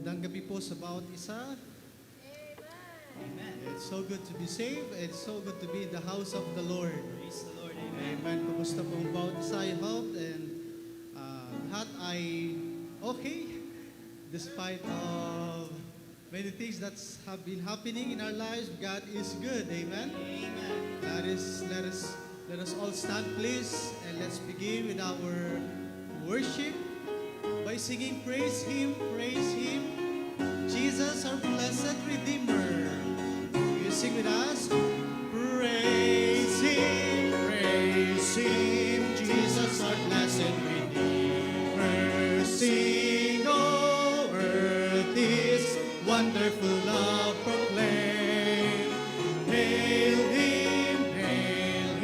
Magandang gabi po sa bawat isa. Amen. It's so good to be saved. It's so good to be in the house of the Lord. Praise the Lord. Amen. Amen. Kumusta po ang bawat isa? I hope and lahat ay okay despite of many things that have been happening in our lives. God is good. Amen. Amen. Let us all stand, please, and let's begin with our worship by singing Praise Him, Jesus, our blessed Redeemer. You sing with us. Praise Him, Jesus, our blessed Redeemer. Sing, O earth, His wonderful love proclaim. Hail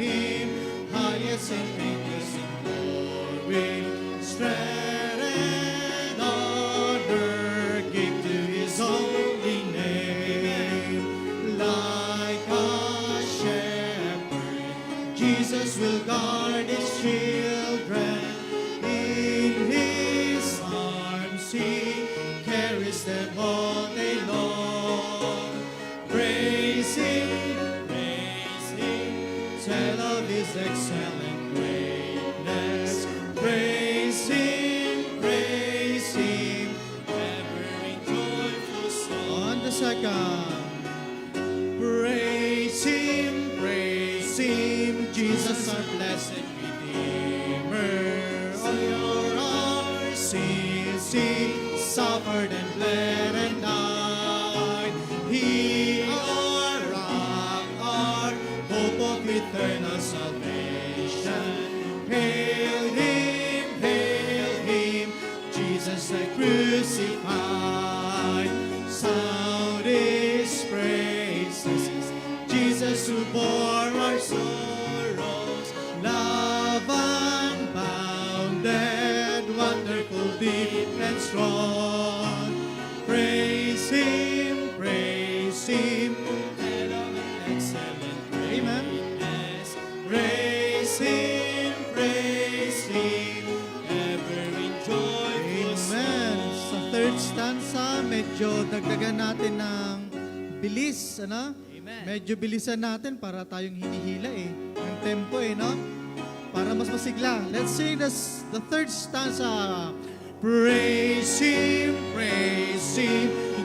Him, highest and greatest in glory. Strength and honor give to His holy name. Like a shepherd, Jesus will guard His children. In His arms He carries them all day long. Praise Him, tell of His excellent greatness. Praise Him, ever in joyful song. On the second. Praise Him, Jesus, our blessed Redeemer. All your sins He suffered and bled and died. He, our rock, our hope of eternal salvation. Hail Him, Jesus the crucified. Sound His praises, Jesus who bore our sorrows. Love unbounded, wonderful, deep and strong. Praise Him, head of an excellent greatness. Praise Him, ever in joyful song. Sa third stanza, medyo dagdagan natin ng bilis, ano? Amen. Medyo bilisan natin para tayong hinihila ng tempo no? Para mas masigla. Let's sing the third stanza. Praise Him,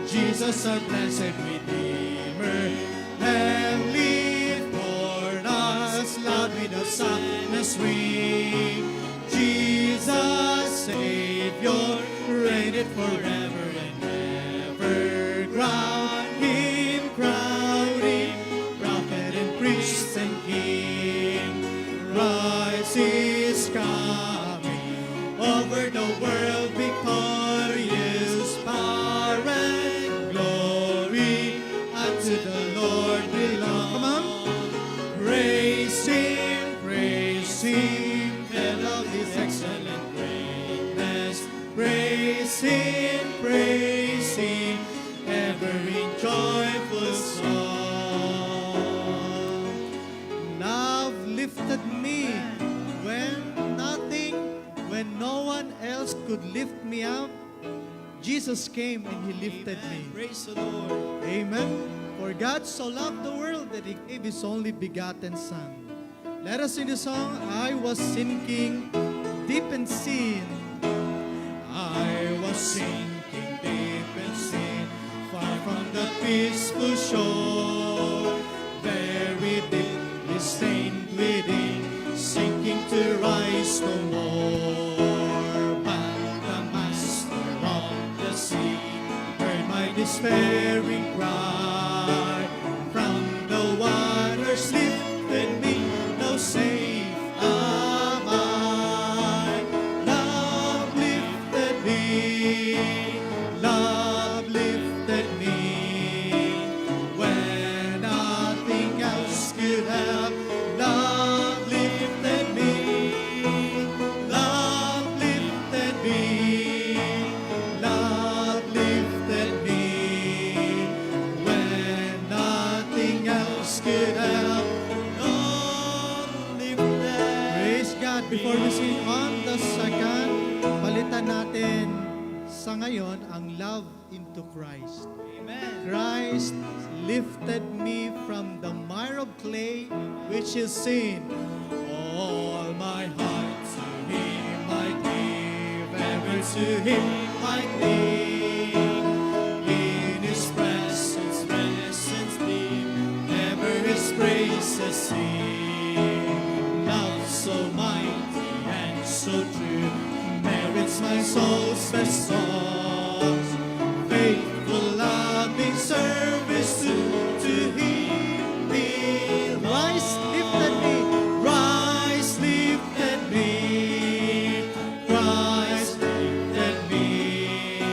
Jesus our blessed Redeemer. Heavenly born us, loud with a sound and swing. Jesus Savior, reigned forever and ever. Crown Him, prophet and priest and king. Christ is coming over the world, victorious. Power and glory unto the Lord belong. Come on. Praise Him, tell of His excellent greatness. Praise Him, ever in joyful song. Love lifted me when no one else could lift me up. Jesus came and He lifted me. Praise the Lord. Amen. For God so loved the world that He gave His only begotten Son. Let us sing the song, I was sinking deep in sin. I was sinking deep in sin, far from the peaceful shore, very deeply stained within, sinking to rise no more. But the Master of the sea heard my despairing cry. From the waters lifted me, now safe am I. Love lifted me when nothing else could help. Love lifted me when nothing else could help. Love lifted. Praise God. Before we sing on the second, palitan natin sa ngayon ang love into Christ. Amen. Christ lifted me from the mire of clay, which is sin. All my heart to Him I give, ever to Him I cling. In His presence deep, ever His praises sing. Love so mighty and so true, merits my soul's best songs. Faithful, loving service to Him be. Rise, lifted me. Rise, lifted me. Rise, lifted me.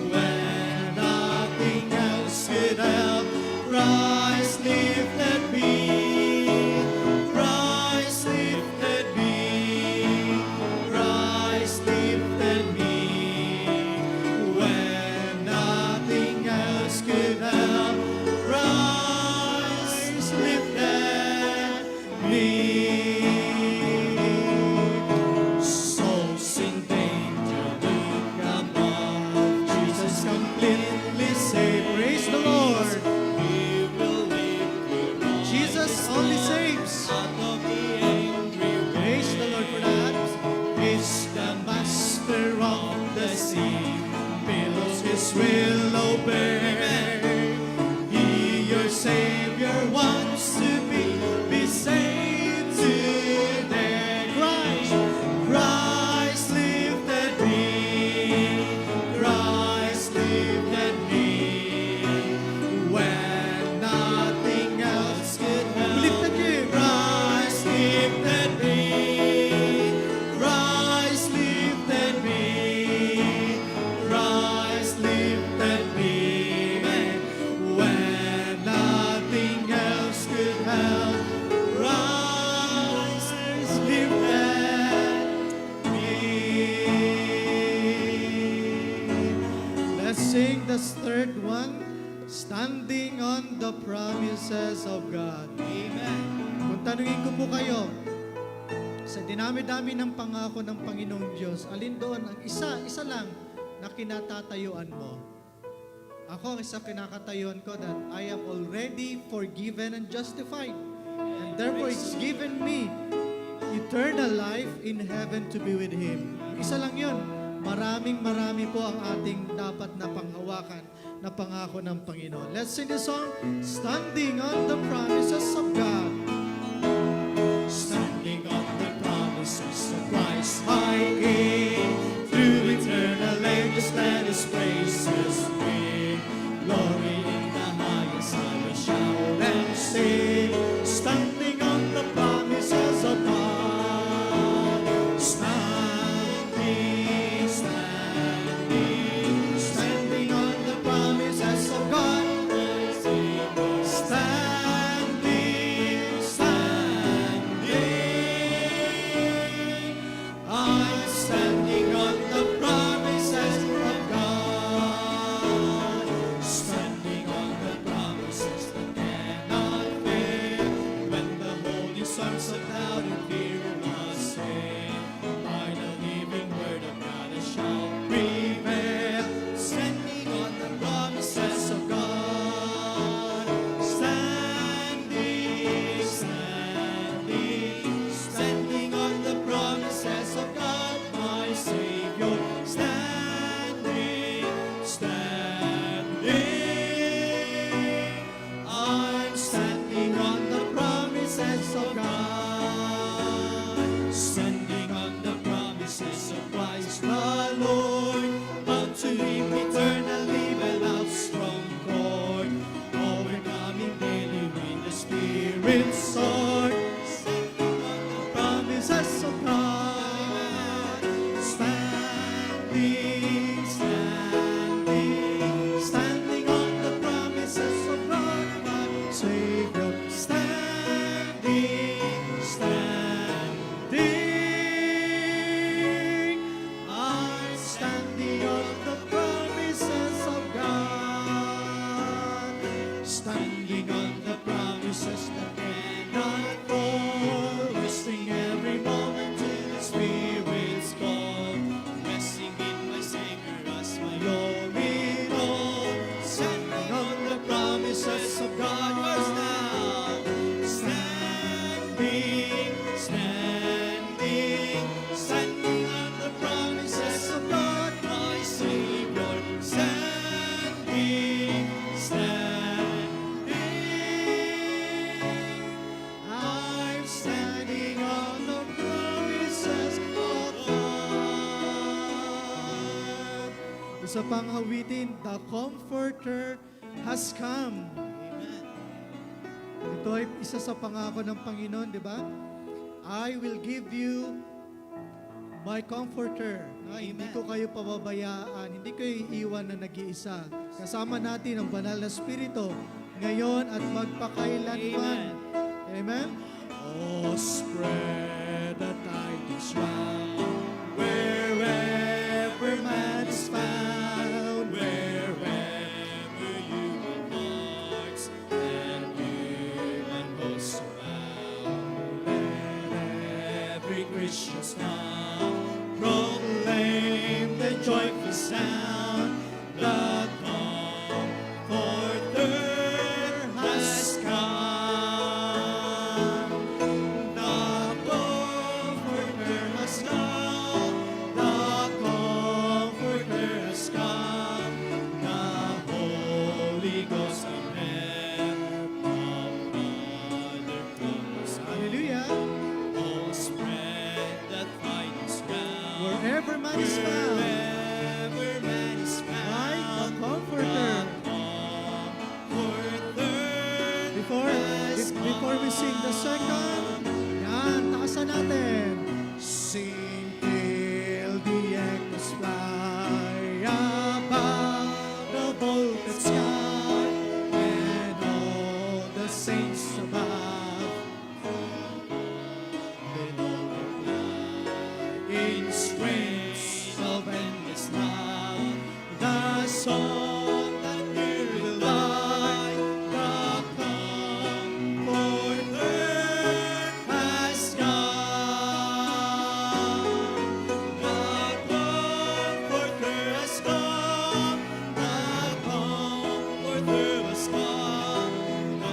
When nothing else could help. Rise, lifted me. Rise, lifted me. Rise, lifted me. When nothing else could help. Rise, lifted me. Souls in danger, look above. Jesus completely saved. Praise the Lord. He will lift you up Jesus only saves. out of the angry Praise the Lord for that. He's the master of the sea. Billows His will obey. He, your Savior, wants to be saved today. Christ, Christ lifted me. Christ lifted me. When nothing else could help. Lifted you. Christ lifted me. Christ lifted me. Christ lifted me. When nothing else could help. Christ lifted me. Let's sing the third one. Standing on the promises of God. Amen. Kung tanungin ko po kayo, sa dinami-dami ng pangako ng Panginoong Diyos, alin doon ang isa lang na kinatatayuan mo? Ako, isa kinakatayuan ko that I am already forgiven and justified. And therefore, it's given me eternal life in heaven to be with Him. Isa lang yun. Marami po ang ating dapat na panghawakan na pangako ng Panginoon. Let's sing the song, Standing on the Promises of God. Standing on the promises of Christ my King, through eternal ages let His praises ring. Glory in the highest I will shout and sing, standing on the promises of God. Standing, standing, standing on the promises of God. Standing, standing, I'm standing on the promises of God. Standing on the promises that cannot fail. When the holy songs of loud and fear was sing, by the living word of God I shall prevail. Standing on the promises of God. Standing, standing, standing on the promises of God, my Savior. Standing, standing, I'm standing on the promises of God. Standing on the promises of Christ the Lord, bound to Him eternally without strong cord, overcoming daily with the Spirit's sword. Standing on the promises of God. Standing, standing, standing on the promises of God, my Savior. Standing, standing, I'm standing on the promises of God. Standing on the promises that cannot fall, resting every moment in the Spirit's call, resting in my Savior as Sa panghawitin, the Comforter has come. Amen. Ito ay isa sa pangako ng Panginoon, di ba? I will give you my Comforter. Hindi ko kayo pababayaan, hindi ko iiwan na nag-iisa. Kasama natin ang banal na Espiritu ngayon at magpakailanman. Amen? Oh, spread the tidings round, wherever man is found, wherever human hearts and human hosts surround. Let every Christian now proclaim the joyful sound, the Comforter has come. The Comforter has come. The Comforter has come. The Holy Ghost of heaven, Father from us. Hallelujah! Oh, spread the tidings round. Wherever man is found, Wherever man is by the found, Comforter. Before we sing the second, yan, taasan natin. Sing till the echoes fly above the vaulted sky, and all the saints above, then all reply in strains of endless love, the song that will die, the Comforter has come. The Comforter has come. The Comforter has come. The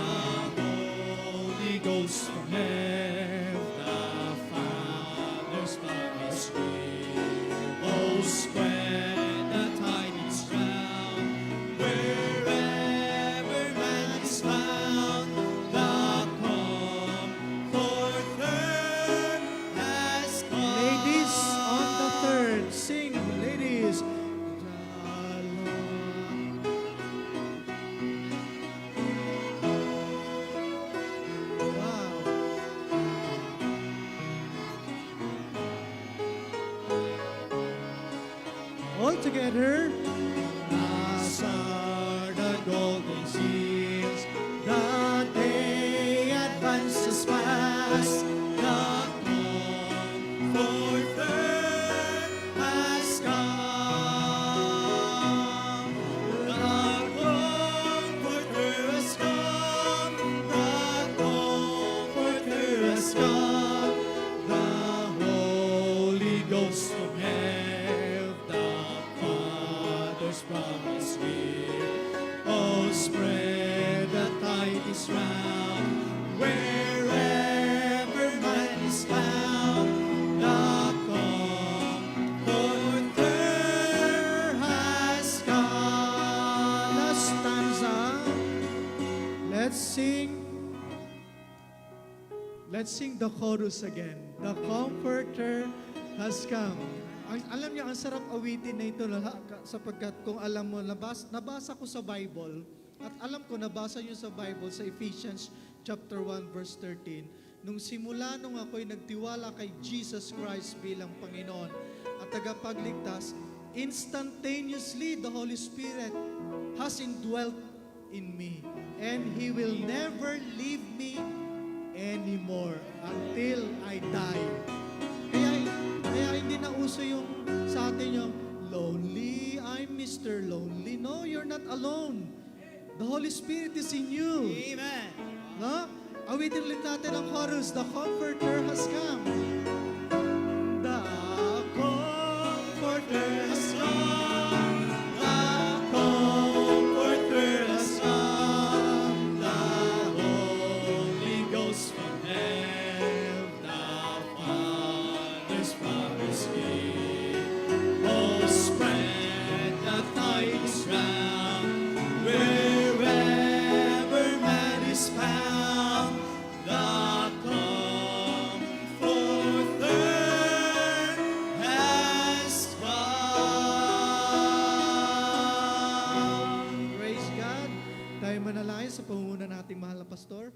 Holy Ghost from heaven, the Father's promise give. Oh, spread the tidings round, wherever man is found. The Comforter has come. Ladies on the third, sing, ladies. Wow. All together. As are the golden seals, the day advances fast. The Comforter has come. The Comforter has come. The Comforter has come. The Holy Ghost from heaven, the Father's promise give. Oh, spread the tidings round, wherever man is found. The Comforter has come. Last stanza. Let's sing the chorus again. The Comforter has come. Alam niyo, ang sarap awitin na ito sapagkat kung alam mo, nabasa ko sa Bible at alam ko, nabasa niyo sa Bible sa Ephesians chapter 1 verse 13. Nung simula nung ako'y nagtiwala kay Jesus Christ bilang Panginoon at tagapagligtas, instantaneously the Holy Spirit has indwelt in me, and He will never leave me anymore until I die. Kaya hindi na uso yung sa atin yung lonely, I'm Mr. Lonely. No, you're not alone. The Holy Spirit is in you. Amen. No? Awitin ulit natin ang chorus. The Comforter has come. The Comforter has come. The Comforter has come. The Holy Ghost from heaven, the Father's promise give. Oh, spread the tidings round, wherever man is found. The Comforter sa pangunguna nating mahal na pastor.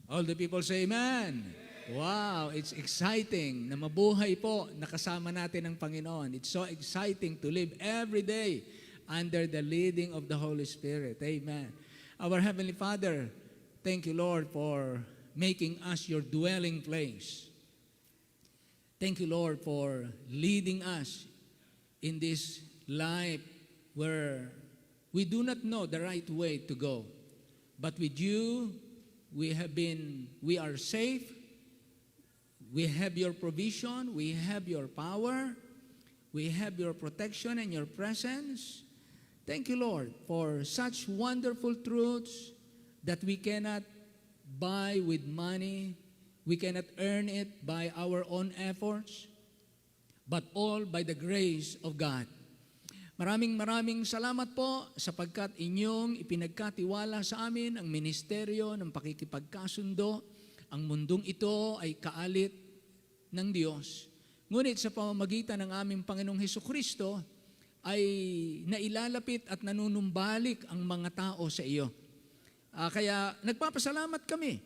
All the people say amen. Wow, it's exciting na mabuhay po nakasama natin ang Panginoon. It's so exciting to live every day under the leading of the Holy Spirit. Amen. Our Heavenly Father, thank you, Lord, for making us your dwelling place. Thank you, Lord, for leading us in this life where we do not know the right way to go. But with you, we are safe. We have your provision. We have your power. We have your protection and your presence. Thank you, Lord, for such wonderful truths that we cannot buy with money. We cannot earn it by our own efforts, but all by the grace of God. Maraming salamat po sapagkat inyong ipinagkatiwala sa amin ang ministeryo ng pakikipagkasundo. Ang mundong ito ay kaalit ng Diyos. Ngunit sa pamamagitan ng aming Panginoong Hesukristo ay nailalapit at nanunumbalik ang mga tao sa iyo. Kaya nagpapasalamat kami.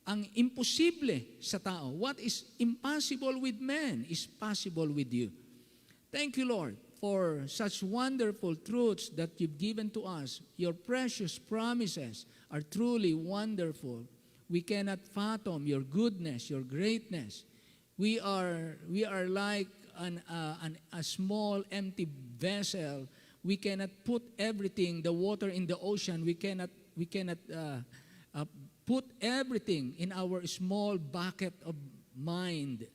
Ang imposible sa tao, what is impossible with man is possible with you. Thank you, Lord, for such wonderful truths that you've given to us. Your precious promises are truly wonderful. We cannot fathom your goodness, your greatness. We are like a small empty vessel. We cannot put everything, the water in the ocean. We cannot put everything in our small bucket of mind.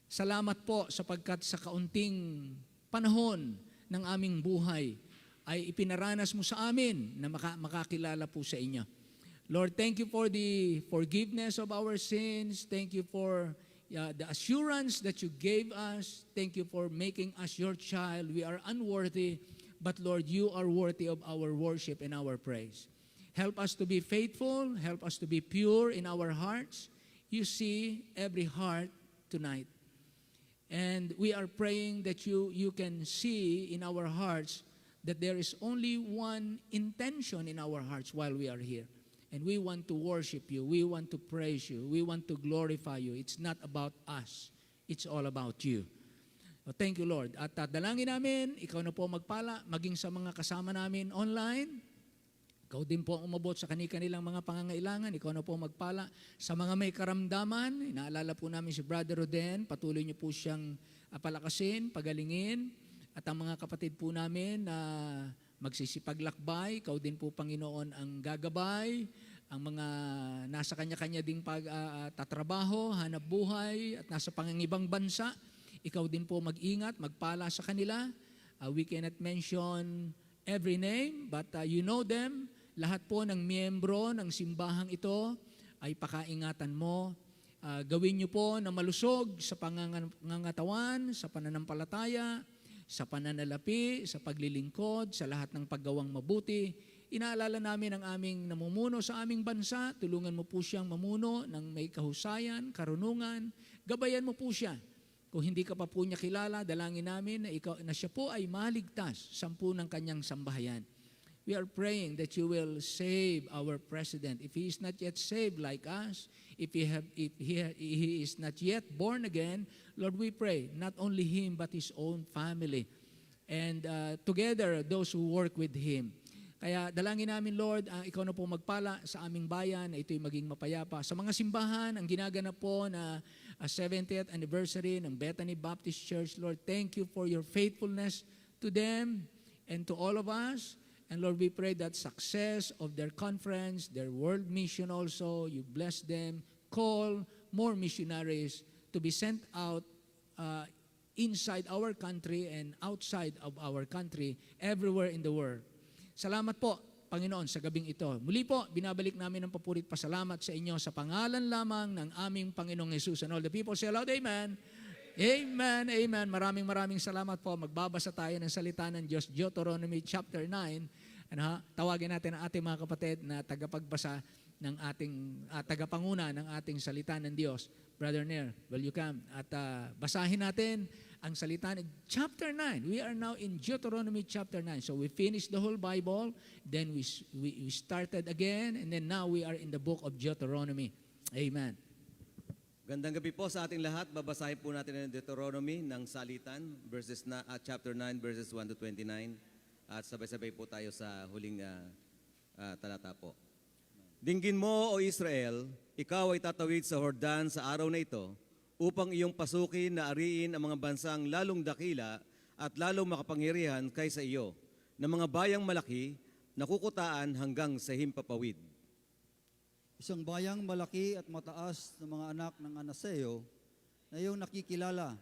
Salamat po sapagkat sa kaunting panahon ng aming buhay ay ipinaranas mo sa amin na makakilala po sa inyo. Lord, thank you for the forgiveness of our sins. Thank you for the assurance that you gave us. Thank you for making us your child. We are unworthy, but Lord, you are worthy of our worship and our praise. Help us to be faithful. Help us to be pure in our hearts. You see every heart tonight. And we are praying that you can see in our hearts that there is only one intention in our hearts while we are here. And we want to worship you. We want to praise you. We want to glorify you. It's not about us. It's all about you. So thank you, Lord. At dalangin namin, ikaw na po magpala, maging sa mga kasama namin online. Ikaw din po ang umabot sa kanilang mga pangangailangan. Ikaw na po magpala. Sa mga may karamdaman, inaalala po namin si Brother Roden. Patuloy niyo po siyang palakasin, pagalingin. At ang mga kapatid po namin na magsisipaglakbay, ikaw din po, Panginoon, ang gagabay. Ang mga nasa kanya-kanya ding tatrabaho, hanap buhay, at nasa pangangibang bansa, ikaw din po mag-ingat, magpala sa kanila. We cannot mention every name, but you know them. Lahat po ng miyembro ng simbahang ito ay pakaingatan mo. Gawin niyo po na malusog sa pangangatawan, sa pananampalataya, sa pananalapi, sa paglilingkod, sa lahat ng paggawang mabuti. Inaalala namin ang aming namumuno sa aming bansa. Tulungan mo po siyang mamuno ng may kahusayan, karunungan. Gabayan mo po siya. Kung hindi ka pa po niya kilala, dalangin namin na siya po ay maligtas sa ng kanyang sambahayan. We are praying that you will save our president. If he is not yet saved like us, if he is not yet born again, Lord, we pray, not only him but his own family. And together, those who work with him. Kaya dalangin namin, Lord, ikaw na po magpala sa aming bayan na ito'y maging mapayapa. Sa mga simbahan, ang ginaganap po na 70th anniversary ng Bethany Baptist Church, Lord, thank you for your faithfulness to them and to all of us. And Lord, we pray that success of their conference, their world mission also, you bless them. Call more missionaries to be sent out inside our country and outside of our country, everywhere in the world. Salamat po, Panginoon, sa gabing ito. Muli po, binabalik namin ang papurit pasalamat sa inyo sa pangalan lamang ng aming Panginoong Jesus. And all the people say aloud, Amen. Amen, amen. Maraming salamat po. Magbabasa tayo ng salita ng Diyos, Deuteronomy chapter 9. Tawagin natin ang ating mga kapatid na tagapagbasa ng ating tagapanguna ng ating salita ng Diyos. Brother Nair, will you come? At basahin natin ang salita ni chapter 9. We are now in Deuteronomy chapter 9. So we finished the whole Bible, then we started again, and then now we are in the book of Deuteronomy. Amen. Gandang gabi po sa ating lahat. Babasahin po natin ang Deuteronomy ng salitan, chapter 9, verses 1 to 29. At sabay-sabay po tayo sa huling talata po. Dinggin mo, O Israel, ikaw ay tatawid sa Jordan sa araw na ito upang iyong pasukin na ariin ang mga bansang lalong dakila at lalong makapangyarihan kaysa iyo, na mga bayang malaki na kukutaan hanggang sa himpapawid. Isang bayang malaki at mataas na mga anak ng Anaseo na iyong nakikilala,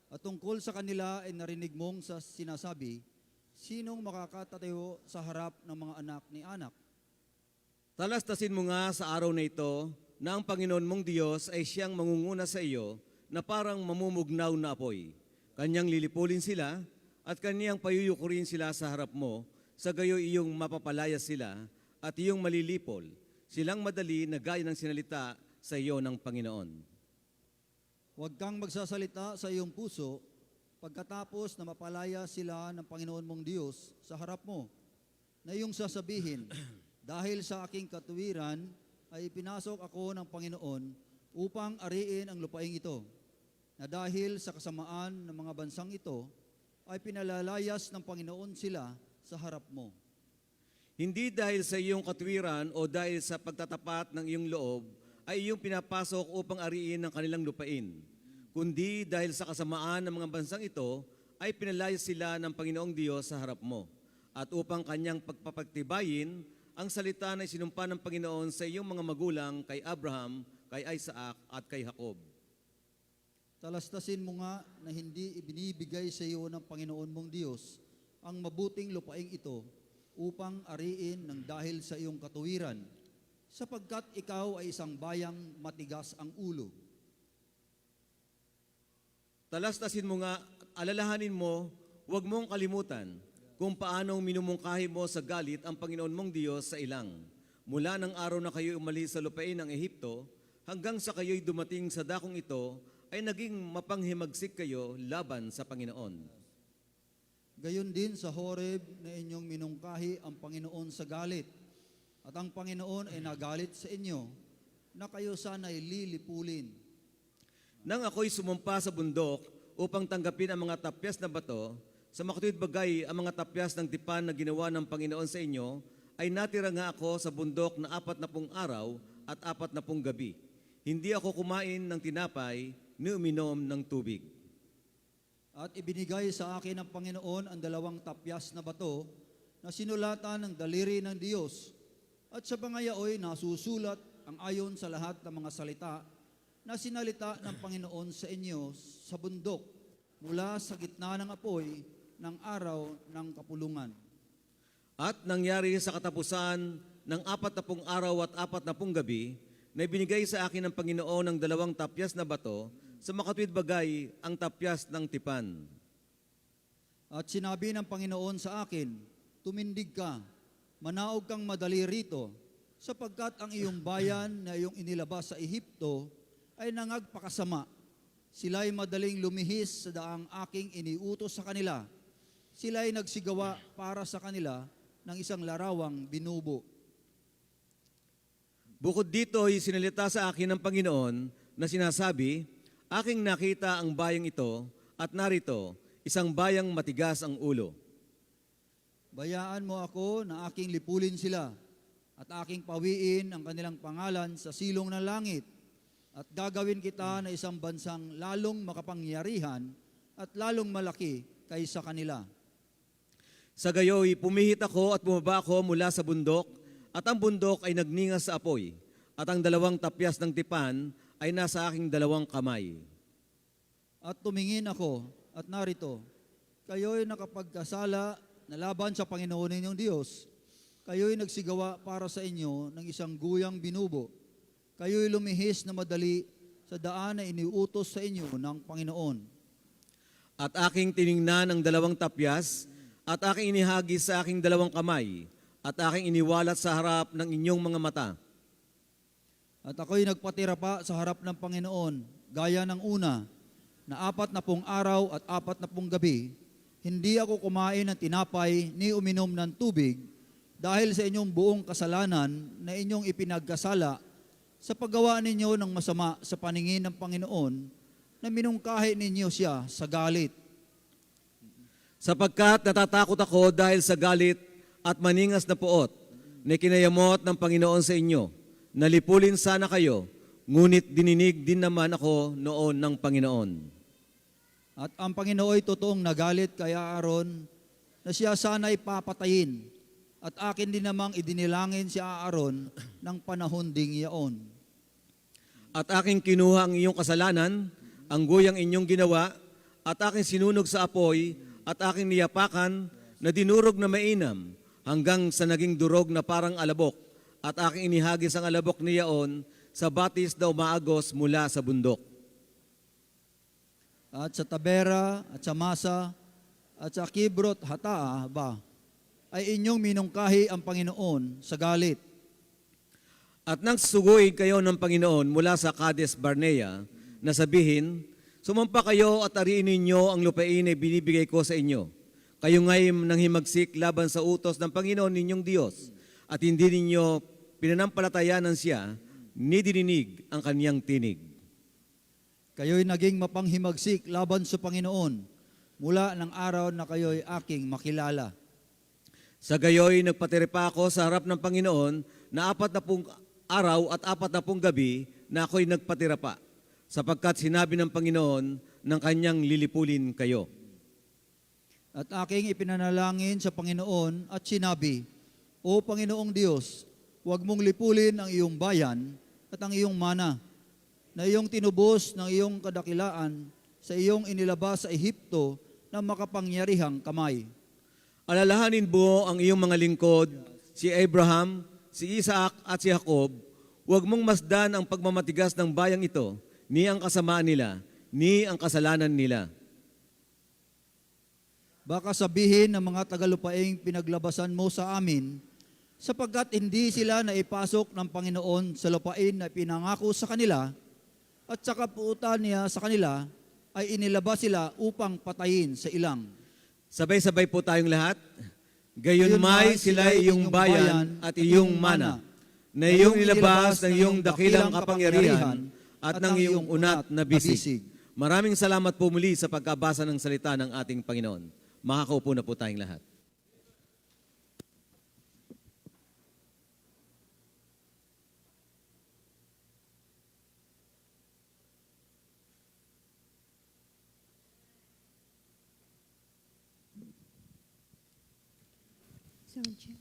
at tungkol sa kanila ay narinig mong sa sinasabi, sinong makakatatayo sa harap ng mga anak ni Anak? Talastasin mo nga sa araw na ito na ang Panginoon mong Diyos ay siyang mangunguna sa iyo na parang mamumugnaw na apoy. Kanyang lilipulin sila at kanyang payuyukurin sila sa harap mo, sa gayo iyong mapapalaya sila at iyong malilipol. Silang madali na gaya ng sinalita sa iyo ng Panginoon. Huwag kang magsasalita sa iyong puso pagkatapos na mapalaya sila ng Panginoon mong Diyos sa harap mo, na iyong sasabihin, dahil sa aking katuwiran ay pinasok ako ng Panginoon upang ariin ang lupaing ito, na dahil sa kasamaan ng mga bansang ito ay pinalalayas ng Panginoon sila sa harap mo. Hindi dahil sa iyong katwiran o dahil sa pagtatapat ng iyong loob ay iyong pinapasok upang ariin ang kanilang lupain, kundi dahil sa kasamaan ng mga bansang ito ay pinalayas sila ng Panginoong Diyos sa harap mo, at upang kanyang pagpapagtibayin ang salita na isinumpa ng Panginoon sa iyong mga magulang kay Abraham, kay Isaac at kay Jacob. Talastasin mo nga na hindi ibinibigay sa iyo ng Panginoon mong Diyos ang mabuting lupaing ito upang ariin ng dahil sa iyong katuwiran, sapagkat ikaw ay isang bayang matigas ang ulo. Talastasin mo nga, alalahanin mo, huwag mong kalimutan kung paanong minumungkahi mo sa galit ang Panginoon mong Diyos sa ilang, mula ng araw na kayo umalis sa lupain ng Ehipto, hanggang sa kayo'y dumating sa dakong ito, ay naging mapanghimagsik kayo laban sa Panginoon. Gayon din sa Horeb na inyong minungkahi ang Panginoon sa galit, at ang Panginoon ay nagalit sa inyo, na kayo sana'y lilipulin. Nang ako'y sumumpa sa bundok upang tanggapin ang mga tapyas na bato, sa makatuwid bagay ang mga tapyas ng tipan na ginawa ng Panginoon sa inyo, ay natira nga ako sa bundok na 40 araw at 40 gabi. Hindi ako kumain ng tinapay ni uminom ng tubig. At ibinigay sa akin ng Panginoon ang 2 tapyas na bato na sinulatan ng daliri ng Diyos. At sa pangayaoy nasusulat ang ayon sa lahat ng mga salita na sinalita ng Panginoon sa inyo sa bundok mula sa gitna ng apoy ng araw ng kapulungan. At nangyari sa katapusan ng 40 araw at 40 gabi, na ibinigay sa akin ng Panginoon ng 2 tapyas na bato, sa makatuwid bagay ang tapyas ng tipan. At sinabi ng Panginoon sa akin, tumindig ka, manaog kang madali rito, sapagkat ang iyong bayan na iyong inilabas sa Ehipto ay nangagpakasama. Sila'y madaling lumihis sa daang aking iniutos sa kanila. Sila'y nagsigawa para sa kanila ng isang larawang binubo. Bukod dito ay sinalita sa akin ng Panginoon na sinasabi, aking nakita ang bayang ito at narito, isang bayang matigas ang ulo. Bayaan mo ako na aking lipulin sila at aking pawiin ang kanilang pangalan sa silong ng langit, at gagawin kita na isang bansang lalong makapangyarihan at lalong malaki kaysa kanila. Sa gayoy, pumihit ako at bumaba ako mula sa bundok, at ang bundok ay nagningas sa apoy, at ang 2 tapyas ng tipan ay nasa aking 2 kamay. At tumingin ako, at narito, kayo'y nakapagkasala na laban sa Panginoon ninyong Diyos. Kayo'y nagsigawa para sa inyo ng isang guyang binubo. Kayo'y lumihis na madali sa daan na iniutos sa inyo ng Panginoon. At aking tiningnan ang 2 tapyas, at aking inihagis sa aking 2 kamay, at aking iniwalat sa harap ng inyong mga mata. At ako'y nagpatira pa sa harap ng Panginoon, gaya ng una, na 40 araw at 40 gabi, hindi ako kumain ng tinapay ni uminom ng tubig dahil sa inyong buong kasalanan na inyong ipinagkasala sa paggawa ninyo ng masama sa paningin ng Panginoon na minungkahi ninyo siya sa galit. Sapagkat natatakot ako dahil sa galit at maningas na puot na kinayamot ng Panginoon sa inyo. Nalipulin sana kayo, ngunit dininig din naman ako noon ng Panginoon. At ang Panginoon ay totoong nagalit kay Aaron na siya sana'y papatayin. At akin din namang idinilangin si Aaron ng panahon ding yaon. At aking kinuha ang iyong kasalanan, ang guyang inyong ginawa, at aking sinunog sa apoy, at aking niyapakan na dinurog na mainam, hanggang sa naging durog na parang alabok, at aking inihagis ang alabok niyaon sa batis na umaagos mula sa bundok. At sa Tabera, at sa Masa, at sa Kibrot Hataa ba, ay inyong minungkahi ang Panginoon sa galit. At nang susuguin kayo ng Panginoon mula sa Kades Barnea, na sabihin, sumampa kayo at ariin ninyo ang lupain na binibigay ko sa inyo. Kayo nga'y nanghimagsik laban sa utos ng Panginoon ninyong Diyos, at hindi ninyo pinanampalatayanan siya, ni dininig ang kaniyang tinig. Kayo'y naging mapanghimagsik laban sa Panginoon mula ng araw na kayo'y aking makilala. Sa gayoy, nagpatiripa ako sa harap ng Panginoon na 40 araw at 40 gabi na ako'y nagpatira pa, sapagkat sinabi ng Panginoon ng kanyang lilipulin kayo. At aking ipinanalangin sa Panginoon at sinabi, O Panginoong Diyos, huwag mong lipulin ang iyong bayan at ang iyong mana, na iyong tinubos ng iyong kadakilaan sa iyong inilabas sa Ehipto ng makapangyarihang kamay. Alalahanin mo ang iyong mga lingkod, si Abraham, si Isaac at si Jacob. Huwag mong masdan ang pagmamatigas ng bayang ito, ni ang kasamaan nila, ni ang kasalanan nila. Baka sabihin ng mga tagalupaing pinaglabasan mo sa amin, sapagkat hindi sila naipasok ng Panginoon sa lupain na pinangako sa kanila, at sa kapuutan niya sa kanila ay inilabas sila upang patayin sa ilang. Sabay-sabay po tayong lahat. Gayunmay sila iyong bayan at iyong mana, na iyong nilabas ng iyong dakilang kapangyarihan at ng iyong unat na bisig. Maraming salamat po muli sa pagkabasa ng salita ng ating Panginoon. Makakaupo na po tayong lahat. Sound check.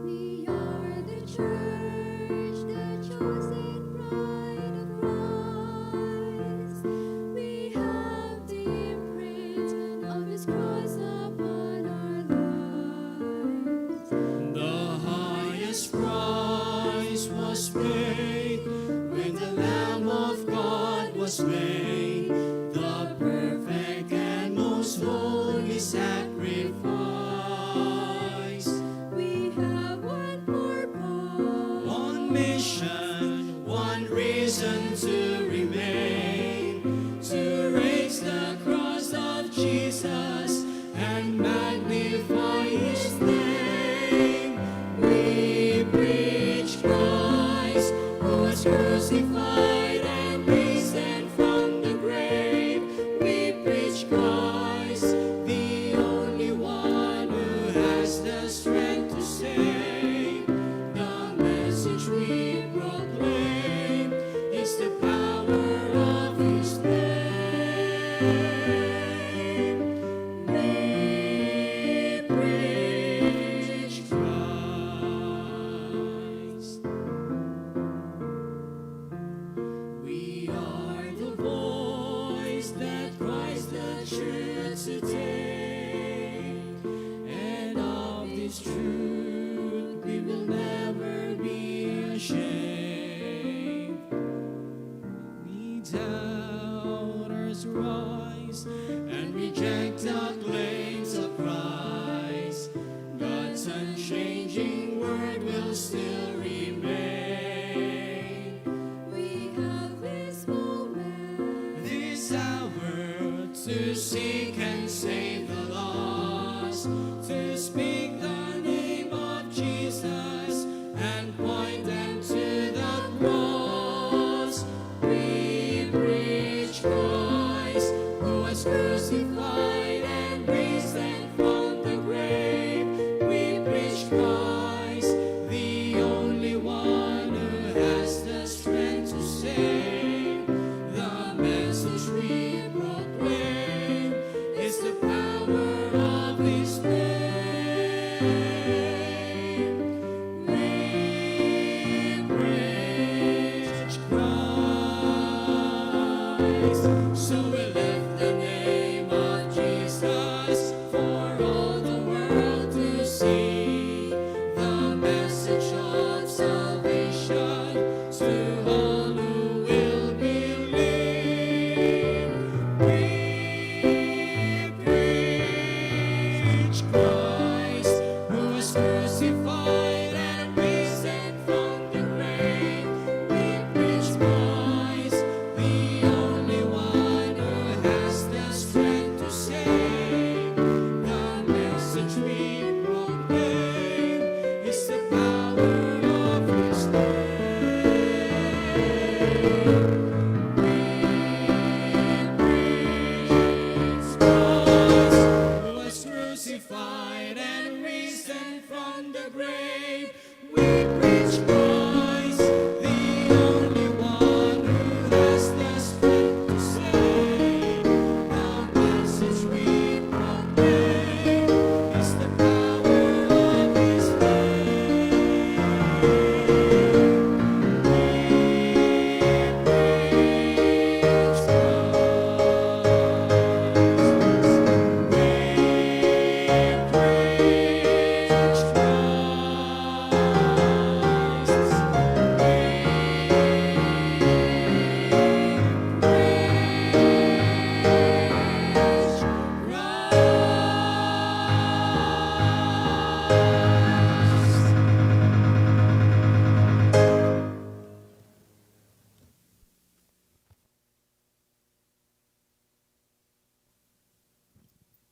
We are the church, the chosen bride of Christ. We have the imprint of His cross upon our lives. The highest price was paid when the Lamb of God was made, the perfect and most holy sacrifice. We have one purpose, One mission, one reason to remain, to raise the cross of Jesus and magnify His name. We preach Christ, who was crucified and risen from the grave. We preach Christ, the only one who has the strength to save. The message we proclaim is the power of His name. We preach Christ.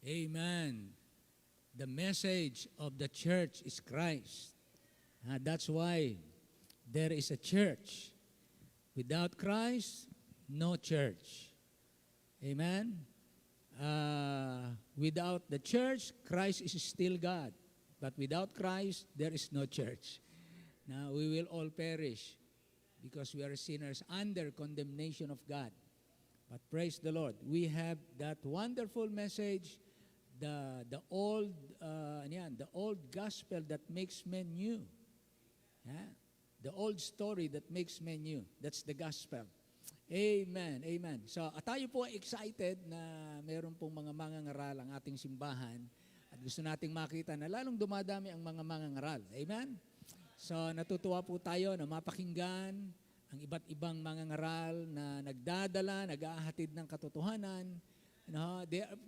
Amen. The message of the church is Christ. That's why there is a church. Without Christ, no church. Amen. Without the church, Christ is still God. But without Christ, there is no church. Now, we will all perish because we are sinners under condemnation of God. But praise the Lord, we have that wonderful message, the old gospel that makes men new. Yeah? The old story that makes men new. That's the gospel. Amen. Amen. So, tayo po excited na meron pong mga mangangaral ang ating simbahan at gusto nating makita na lalong dumadami ang mga mangangaral. Amen. So, natutuwa po tayo na mapakinggan ang iba't ibang mangangaral na nagdadala, nag-aahatid ng katotohanan.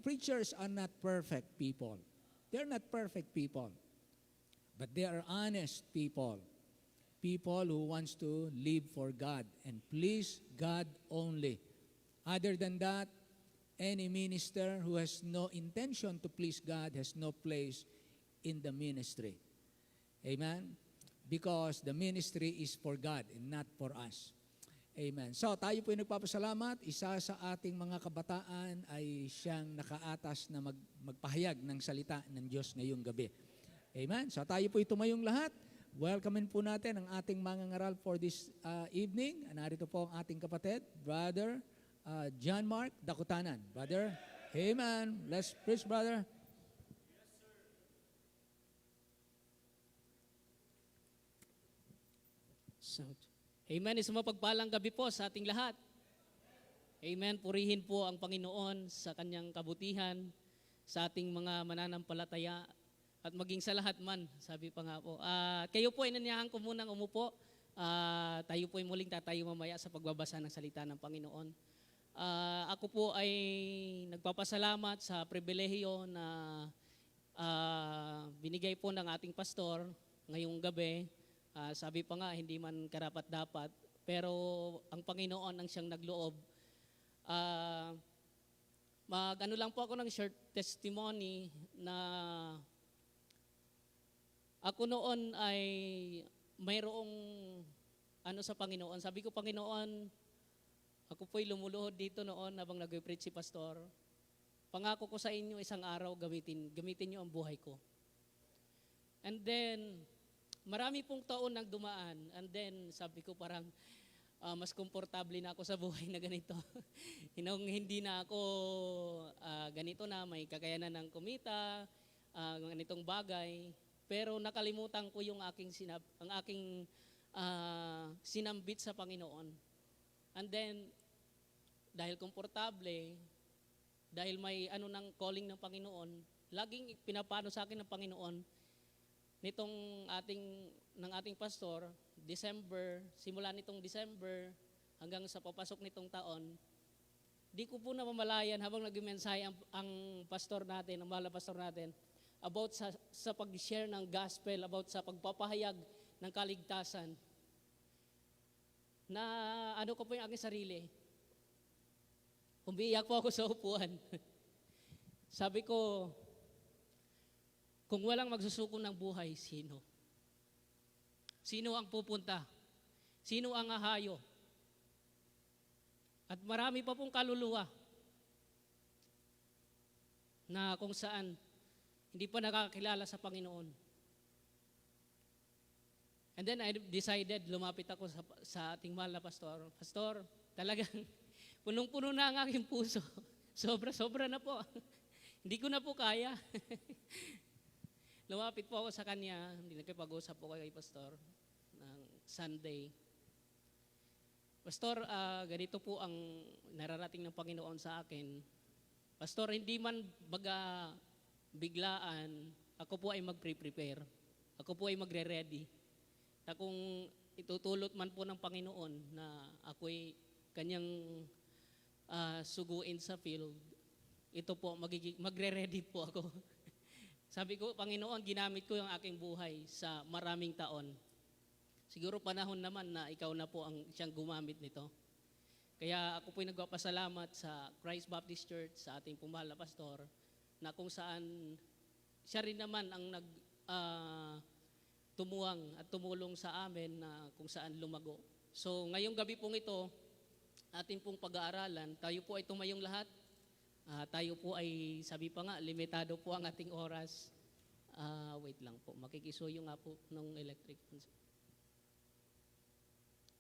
Preachers are not perfect people. They're not perfect people. But they are honest people. People who wants to live for God and please God only. Other than that, any minister who has no intention to please God has no place in the ministry. Amen? Because the ministry is for God and not for us. Amen. So tayo po ay nagpapasalamat. Isa sa ating mga kabataan ay siyang nakaatas na magpahayag ng salita ng Diyos ngayong gabi. Amen. So tayo po ay tumayong lahat. Welcomein po natin ang ating mangangaral for this evening. Narito po ang ating kapatid, Brother John Mark Dakutanan. Brother, amen. Let's preach, brother. Sound. Amen. Isang mapagpalang gabi po sa ating lahat. Amen. Purihin po ang Panginoon sa kanyang kabutihan, sa ating mga mananampalataya, at maging sa lahat man, sabi pa nga po. Kayo po, inanyahan ko munang umupo. Tayo po ay muling tatayo mamaya sa pagbabasa ng salita ng Panginoon. Ako po ay nagpapasalamat sa pribilehiyo na binigay po ng ating pastor ngayong gabi. Sabi pa nga, hindi man karapat-dapat, pero ang Panginoon ang siyang nagloob. Mag-ano lang po ako ng short testimony na ako noon ay mayroong ano sa Panginoon. Sabi ko, Panginoon, ako po'y lumuluhod dito noon habang nag-preach si pastor. Pangako ko sa inyo, isang araw gamitin niyo ang buhay ko. And then, marami pong taon nang dumaan, and then sabi ko parang mas komportable na ako sa buhay na ganito. Hindi na ako ganito na, may kakayanan ng kumita, ganitong bagay. Pero nakalimutan ko yung aking sinambit sa Panginoon. And then, dahil komportable, dahil may ano ng calling ng Panginoon, laging pinapano sa akin ng Panginoon, ng ating pastor, simula nitong December hanggang sa papasok nitong taon, di ko po namamalayan habang nag-mensahe ang pastor natin, ang mahal na pastor natin, about sa pag-share ng gospel, about sa pagpapahayag ng kaligtasan, na ano ko po yung aking sarili. Umiiyak po ako sa upuan. Sabi ko, kung walang magsusuko ng buhay, sino? Sino ang pupunta? Sino ang ahayo? At marami pa pong kaluluwa na kung saan hindi pa nakakilala sa Panginoon. And then I decided, lumapit ako sa ating mahal na pastor. Pastor, talagang punong-puno na ang aking puso. Sobra-sobra na po. Hindi ko na po kaya. Lumapit po ako sa kanya, hindi nakipag-usap po kay pastor ng Sunday. Pastor, ganito po ang nararating ng Panginoon sa akin. Pastor, hindi man baga biglaan, ako po ay mag-prepare. Ako po ay magre-ready. Na kung itutulot man po ng Panginoon na ako'y kanyang suguin sa field, ito po, magre-ready po ako. Sabi ko, Panginoon, ginamit ko yung aking buhay sa maraming taon. Siguro panahon naman na ikaw na po ang siyang gumamit nito. Kaya ako po'y nagpapasalamat sa Christ Baptist Church, sa ating pumahal na pastor, na kung saan siya rin naman ang tumuwang at tumulong sa amin na kung saan lumago. So ngayong gabi pong ito, ating pong pag-aaralan, tayo po ay tumayong lahat. Tayo po ay, sabi pa nga, limitado po ang ating oras. Wait lang po, makikisuyo nga po ng electric.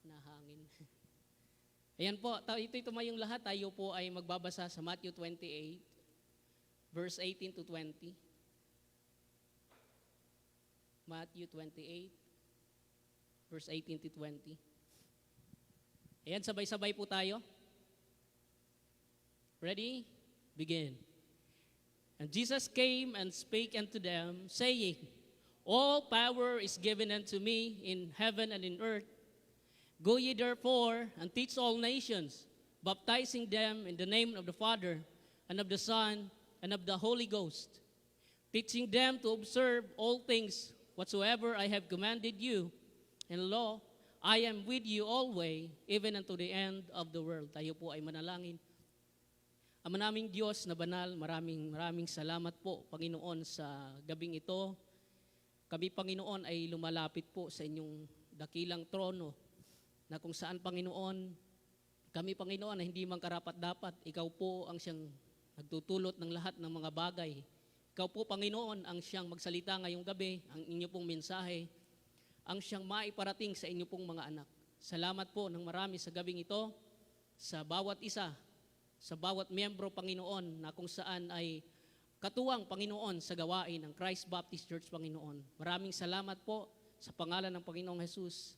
Nahangin. Ayan po, ito'y tumayong lahat. Tayo po ay magbabasa sa Matthew 28, verse 18 to 20. Matthew 28, verse 18 to 20. Ayan, sabay-sabay po tayo. Ready? Begin. And Jesus came and spake unto them, saying, All power is given unto me in heaven and in earth. Go ye therefore and teach all nations, baptizing them in the name of the Father, and of the Son, and of the Holy Ghost, teaching them to observe all things whatsoever I have commanded you. And lo, I am with you always, even unto the end of the world. Tayo po ay manalangin. Ama naming Diyos na banal, maraming salamat po, Panginoon, sa gabing ito. Kami, Panginoon, ay lumalapit po sa inyong dakilang trono, na kung saan, Panginoon, kami, Panginoon, na hindi man karapat-dapat, ikaw po ang siyang nagtutulot ng lahat ng mga bagay. Ikaw po, Panginoon, ang siyang magsalita ngayong gabi, ang inyo pong mensahe, ang siyang maiparating sa inyo pong mga anak. Salamat po ng marami sa gabing ito, sa bawat isa, sa bawat miyembro, Panginoon, na kung saan ay katuwang, Panginoon, sa gawain ng Christ Baptist Church, Panginoon. Maraming salamat po sa pangalan ng Panginoong Jesus.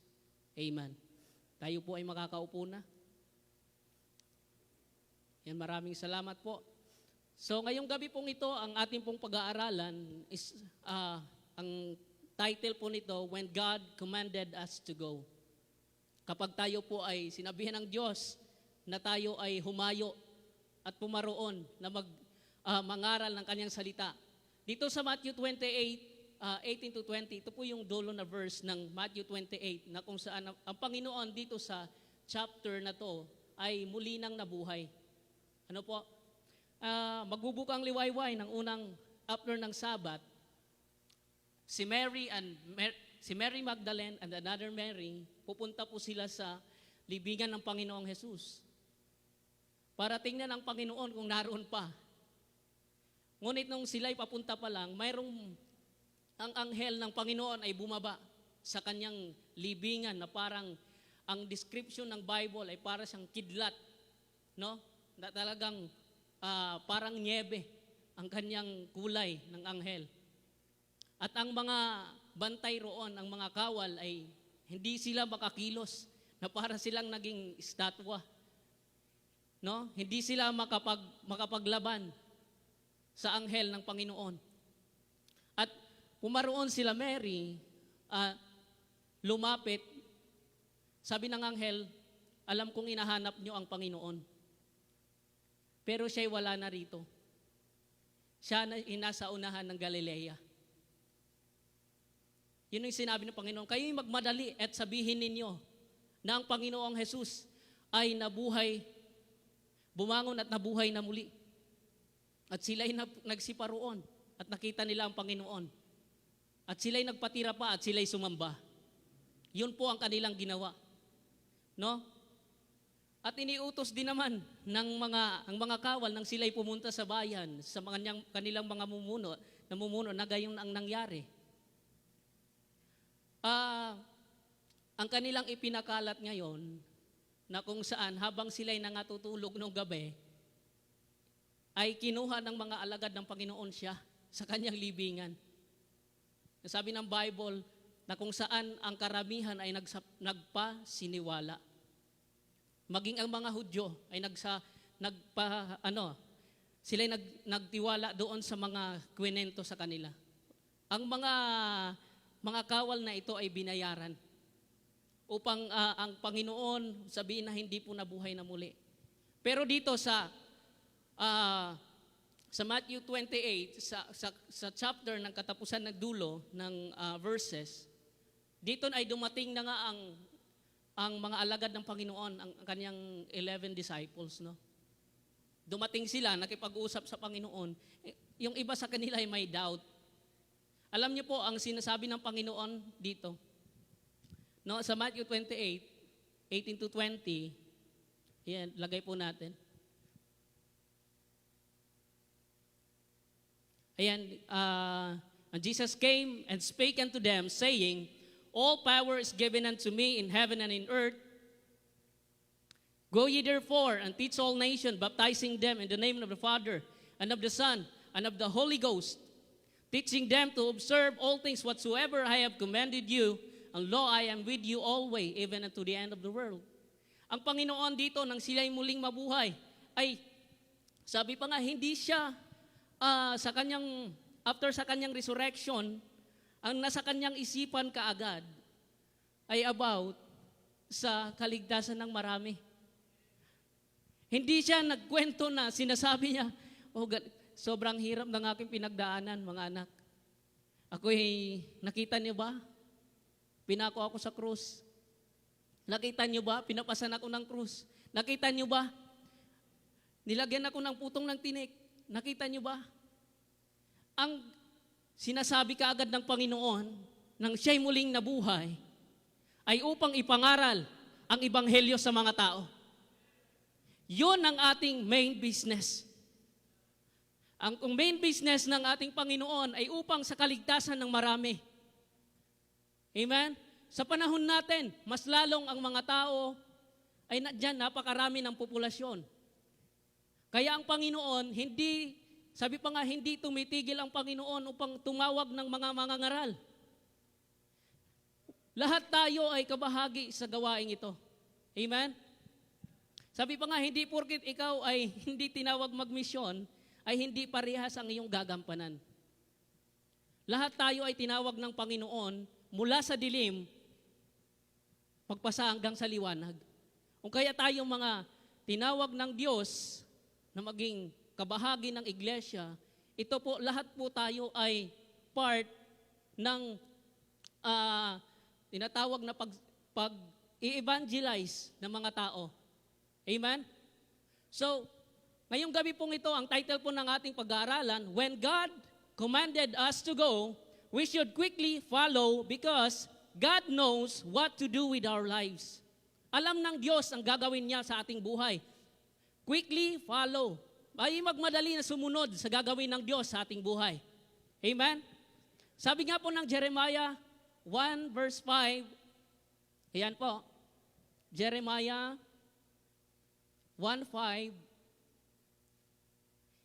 Amen. Tayo po ay makakaupo na. Yan, maraming salamat po. So ngayong gabi pong ito, ang ating pong pag-aaralan is, ang title po nito, When God Commanded Us to Go. Kapag tayo po ay sinabihan ng Diyos na tayo ay humayo at pumaroon na mangaral ng kanyang salita. Dito sa Matthew 28, 18 to 20, ito po yung dulo na verse ng Matthew 28 na kung saan ang Panginoon dito sa chapter na to ay muli nang nabuhay. Ano po? Magbubukang liwayway ng unang after ng Sabbath, si Mary Magdalene and another Mary, pupunta po sila sa libingan ng Panginoong Jesus para tingnan ang Panginoon kung naroon pa. Ngunit nung sila'y papunta pa lang, mayroong ang anghel ng Panginoon ay bumaba sa kanyang libingan na parang ang description ng Bible ay para siyang kidlat, no? Na talagang parang niebe ang kanyang kulay ng anghel. At ang mga bantay roon, ang mga kawal ay hindi sila makakilos na para silang naging estatwa. No? Hindi sila makapaglaban sa anghel ng Panginoon. At pumaroon sila Mary, lumapit, sabi ng anghel, alam kong inahanap nyo ang Panginoon. Pero siya'y wala na rito. Siya na nasa unahan ng Galilea. Yun yung sinabi ng Panginoon, kayo'y magmadali at sabihin ninyo na ang Panginoong Jesus ay nabuhay, bumangon at nabuhay na muli. At sila'y nagsipa roon at nakita nila ang Panginoon. At sila'y nagpatira pa at sila'y sumamba. Yun po ang kanilang ginawa. No? At iniutos din naman ng mga kawal nang sila'y pumunta sa bayan sa kanilang mga namumuno na gayon ang nangyari. Ang kanilang ipinakalat ngayon na kung saan habang sila'y nangatutulog ng gabi, ay kinuha ng mga alagad ng Panginoon siya sa kanyang libingan. Sabi ng Bible na kung saan ang karamihan ay nagpasiniwala. Maging ang mga Hudyo ay sila'y nagtiwala doon sa mga kwento sa kanila. Ang mga kawal na ito ay binayaran upang ang Panginoon sabihin na hindi po nabuhay na muli. Pero dito sa Matthew 28, sa chapter ng katapusan ng dulo ng verses, dito ay dumating na nga ang mga alagad ng Panginoon, ang kanyang 11 disciples, no? Dumating sila, nakipag-usap sa Panginoon. yung iba sa kanila ay may doubt. Alam niyo po ang sinasabi ng Panginoon dito. No, sa Matthew 28:18 to 20, yan, lagay po natin. Ayan, and Jesus came and spake unto them, saying, All power is given unto me in heaven and in earth. Go ye therefore and teach all nations, baptizing them in the name of the Father, and of the Son, and of the Holy Ghost, teaching them to observe all things whatsoever I have commanded you, and lo, I am with you always, even unto the end of the world. Ang Panginoon dito, nang sila'y muling mabuhay, ay, sabi pa nga, hindi siya after sa kanyang resurrection, ang nasa kanyang isipan kaagad ay about sa kaligtasan ng marami. Hindi siya nagkwento na sinasabi niya, sobrang hirap ng aking pinagdaanan, mga anak. Ako'y, nakita niyo ba? Pinako ako sa krus. Nakita niyo ba? Pinapasan ako ng krus. Nakita niyo ba? Nilagyan ako ng putong ng tinik. Nakita niyo ba? Ang sinasabi kaagad ng Panginoon nang siya'y muling nabuhay ay upang ipangaral ang ebanghelyo sa mga tao. Yun ang ating main business. Ang main business ng ating Panginoon ay upang sa kaligtasan ng marami. Amen? Sa panahon natin, mas lalong ang mga tao ay dyan napakarami ng populasyon. Kaya ang Panginoon, sabi pa nga, hindi tumitigil ang Panginoon upang tumawag ng mga mangangaral. Lahat tayo ay kabahagi sa gawaing ito. Amen? Sabi pa nga, hindi porkit ikaw ay hindi tinawag magmisyon, ay hindi parehas ang iyong gagampanan. Lahat tayo ay tinawag ng Panginoon mula sa dilim, magpasa hanggang sa liwanag. Kung kaya tayong mga tinawag ng Diyos na maging kabahagi ng iglesia, ito po, lahat po tayo ay part ng tinatawag na pag-i-evangelize ng mga tao. Amen? So, ngayong gabi pong ito, ang title po ng ating pag-aaralan, When God commanded us to go, we should quickly follow because God knows what to do with our lives. Alam ng Diyos ang gagawin niya sa ating buhay. Quickly follow. Ay magmadali na sumunod sa gagawin ng Diyos sa ating buhay. Amen? Sabi nga po ng Jeremiah 1 verse 5, ayan po, Jeremiah 1:5,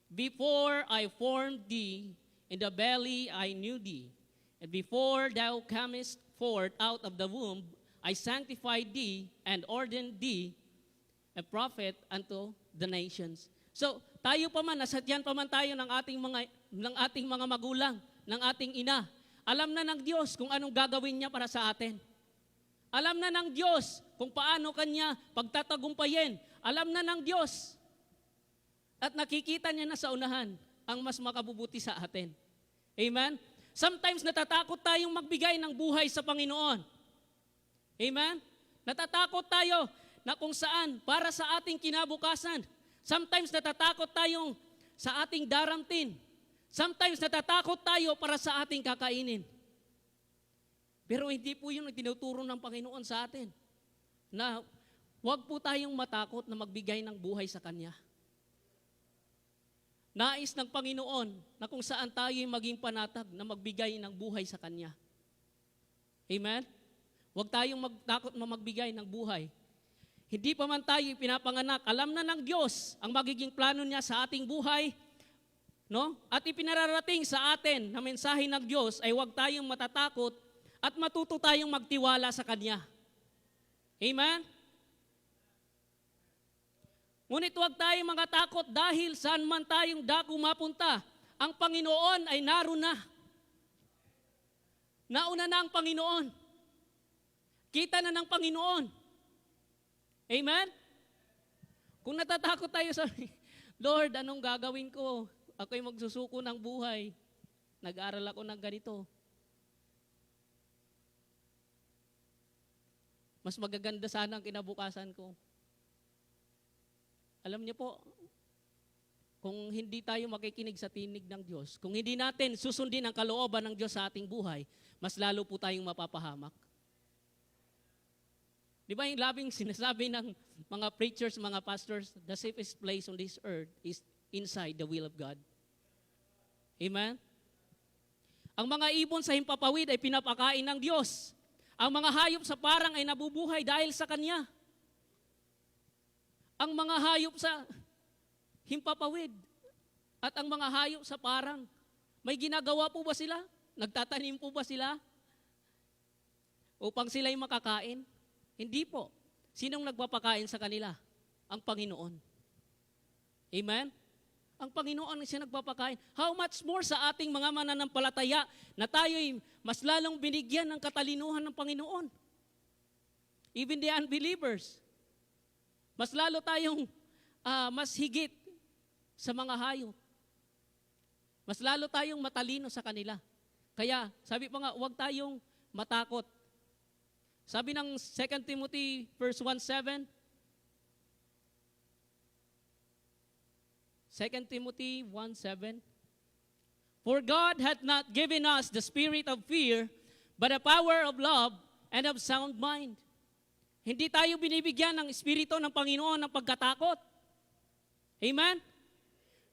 Before I formed thee in the belly I knew thee, and before thou camest forth out of the womb, I sanctified thee and ordained thee a prophet unto the nations. So, tayo pa man, nasatyan pa man tayo ng ating mga magulang, ng ating ina. Alam na ng Diyos kung anong gagawin niya para sa atin. Alam na ng Diyos kung paano kanya pagtatagumpayin. Alam na ng Diyos. At nakikita niya na sa unahan ang mas makabubuti sa atin. Amen? Sometimes natatakot tayong magbigay ng buhay sa Panginoon. Amen? Natatakot tayo na kung saan para sa ating kinabukasan. Sometimes natatakot tayong sa ating daramtin. Sometimes natatakot tayo para sa ating kakainin. Pero hindi po yun ang tinuturo ng Panginoon sa atin. Na huwag po tayong matakot na magbigay ng buhay sa Kanya. Nais ng Panginoon na kung saan tayo maging panatag na magbigay ng buhay sa Kanya. Amen? Huwag tayong magtakot na magbigay ng buhay. Hindi pa man tayo pinapanganak, alam na ng Diyos ang magiging plano niya sa ating buhay, no? At ipinararating sa atin na mensahe ng Diyos ay huwag tayong matatakot at matuto tayong magtiwala sa Kanya. Amen? Ngunit huwag tayong mga takot dahil saan man tayong dako mapunta, ang Panginoon ay naroon na. Nauna na ang Panginoon. Kita na ng Panginoon. Amen? Kung natatakot tayo sa Lord, anong gagawin ko? Ako'y magsusuko ng buhay. Nag-aral ako ng ganito. Mas magaganda sana ang kinabukasan ko. Alam niyo po, kung hindi tayo makikinig sa tinig ng Diyos, kung hindi natin susundin ang kalooban ng Diyos sa ating buhay, mas lalo po tayong mapapahamak. Di ba yung labing sinasabi ng mga preachers, mga pastors, the safest place on this earth is inside the will of God. Amen? Ang mga ibon sa himpapawid ay pinapakain ng Diyos. Ang mga hayop sa parang ay nabubuhay dahil sa Kanya. Ang mga hayop sa himpapawid at ang mga hayop sa parang, may ginagawa po ba sila? Nagtatanim po ba sila? Upang sila'y makakain? Hindi po. Sinong nagpapakain sa kanila? Ang Panginoon. Amen? Ang Panginoon ang siya nagpapakain. How much more sa ating mga mananampalataya na tayo'y mas lalong binigyan ng katalinuhan ng Panginoon. Even the unbelievers. Mas lalo tayong mas higit sa mga hayop. Mas lalo tayong matalino sa kanila. Kaya, sabi pa nga, huwag tayong matakot. Sabi ng 2 Timothy verse 1:7, 2 Timothy 1:7, For God hath not given us the spirit of fear, but a power of love and of sound mind. Hindi tayo binibigyan ng espiritu ng Panginoon ng pagkatakot. Amen?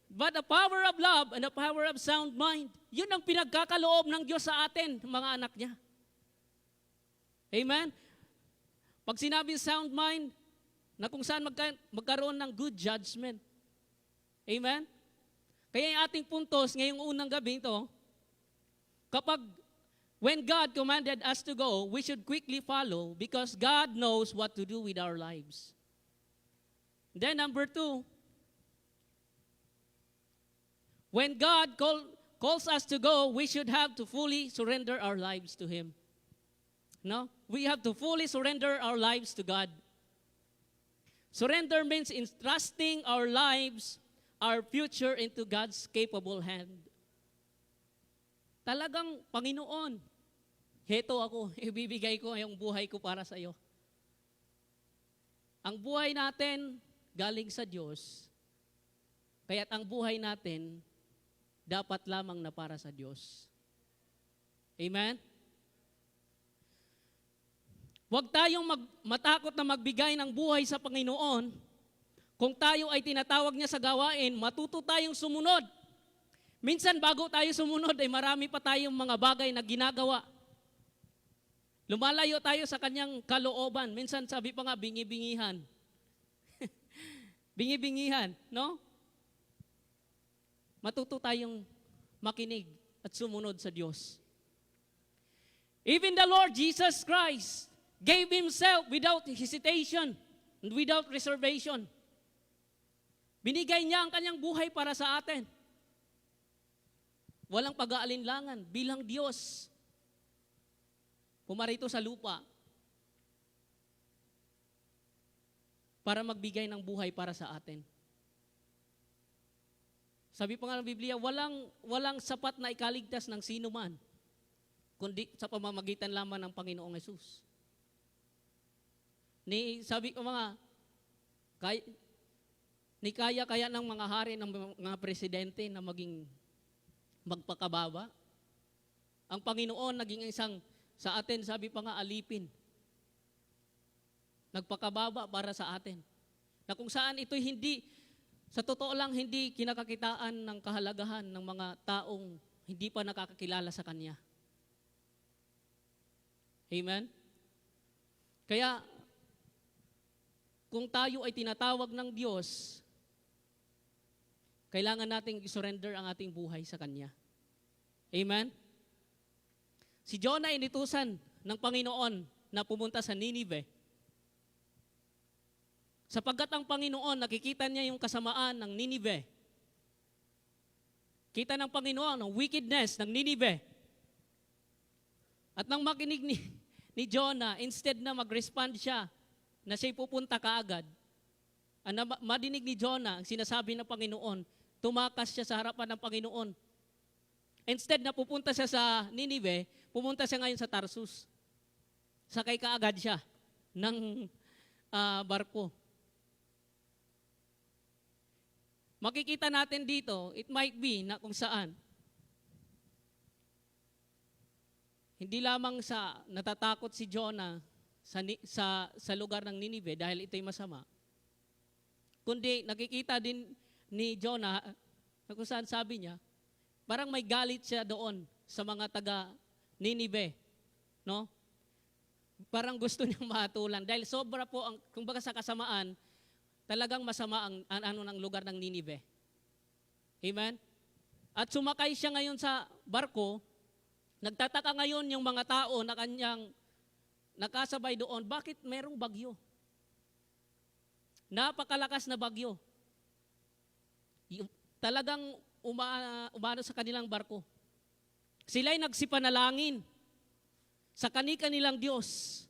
But the power of love and the power of sound mind. Yun ang pinagkakaloob ng Diyos sa atin, mga anak niya. Amen? Pag sinabi sound mind, na kung saan magkaroon ng good judgment. Amen? Kaya yung ating puntos ngayong unang gabi ito, when God commanded us to go, we should quickly follow because God knows what to do with our lives. Then number 2, when God calls us to go, we should have to fully surrender our lives to Him. No? We have to fully surrender our lives to God. Surrender means entrusting our lives, our future into God's capable hand. Talagang, Panginoon, heto ako, ibibigay ko yung buhay ko para sa iyo. Ang buhay natin galing sa Diyos, kaya't ang buhay natin dapat lamang na para sa Diyos. Amen? Huwag tayong matakot na magbigay ng buhay sa Panginoon. Kung tayo ay tinatawag niya sa gawain, matuto tayong sumunod. Minsan bago tayo sumunod ay marami pa tayong mga bagay na ginagawa. Lumalayo tayo sa kanyang kalooban. Minsan sabi pa nga, bingi-bingihan. Bingi-bingihan, no? Matuto tayong makinig at sumunod sa Diyos. Even the Lord Jesus Christ gave Himself without hesitation and without reservation. Binigay niya ang kanyang buhay para sa atin. Walang pag-aalinlangan bilang Diyos. Pumarito sa lupa para magbigay ng buhay para sa atin. Sabi pa nga ng Biblia, walang sapat na ikaligtas ng sino man, kundi sa pamamagitan lamang ng Panginoong Hesus. Sabi ko mga, kaya ng mga hari, ng mga presidente na magpakababa. Ang Panginoon naging isang, sa atin, sabi pa nga, alipin. Nagpakababa para sa atin. Na kung saan ito'y hindi, sa totoo lang, hindi kinakakitaan ng kahalagahan ng mga taong hindi pa nakakakilala sa Kanya. Amen? Kaya, kung tayo ay tinatawag ng Diyos, kailangan nating i-surrender ang ating buhay sa Kanya. Amen? Si Jonah initusan ng Panginoon na pumunta sa Ninive. Sapagkat ang Panginoon, nakikita niya yung kasamaan ng Ninive. Kita ng Panginoon ang wickedness ng Ninive. At nang makinig ni Jonah, instead na mag-respond siya, na siya'y pupunta kaagad, madinig ni Jonah, ang sinasabi ng Panginoon, tumakas siya sa harapan ng Panginoon. Instead na pupunta siya sa Ninive, pumunta siya ngayon sa Tarsus. Sakay kaagad siya ng barko. makikita natin dito, it might be na kung saan. Hindi lamang sa natatakot si Jonah sa lugar ng Ninive dahil ito'y masama, kundi nakikita din ni Jonah na kung saan sabi niya, parang may galit siya doon sa mga taga Ninive, no? Parang gusto niyang mahatulan dahil sobra po ang kumbaga sa kasamaan, talagang masama ang ano ng lugar ng Ninive. Amen? At sumakay siya ngayon sa barko, nagtataka ngayon yung mga tao na kanyang nakasabay doon, bakit merong bagyo? Napakalakas na bagyo. Talagang umano sa kanilang barko. Sila'y nagsipanalangin sa kani-kanilang Diyos.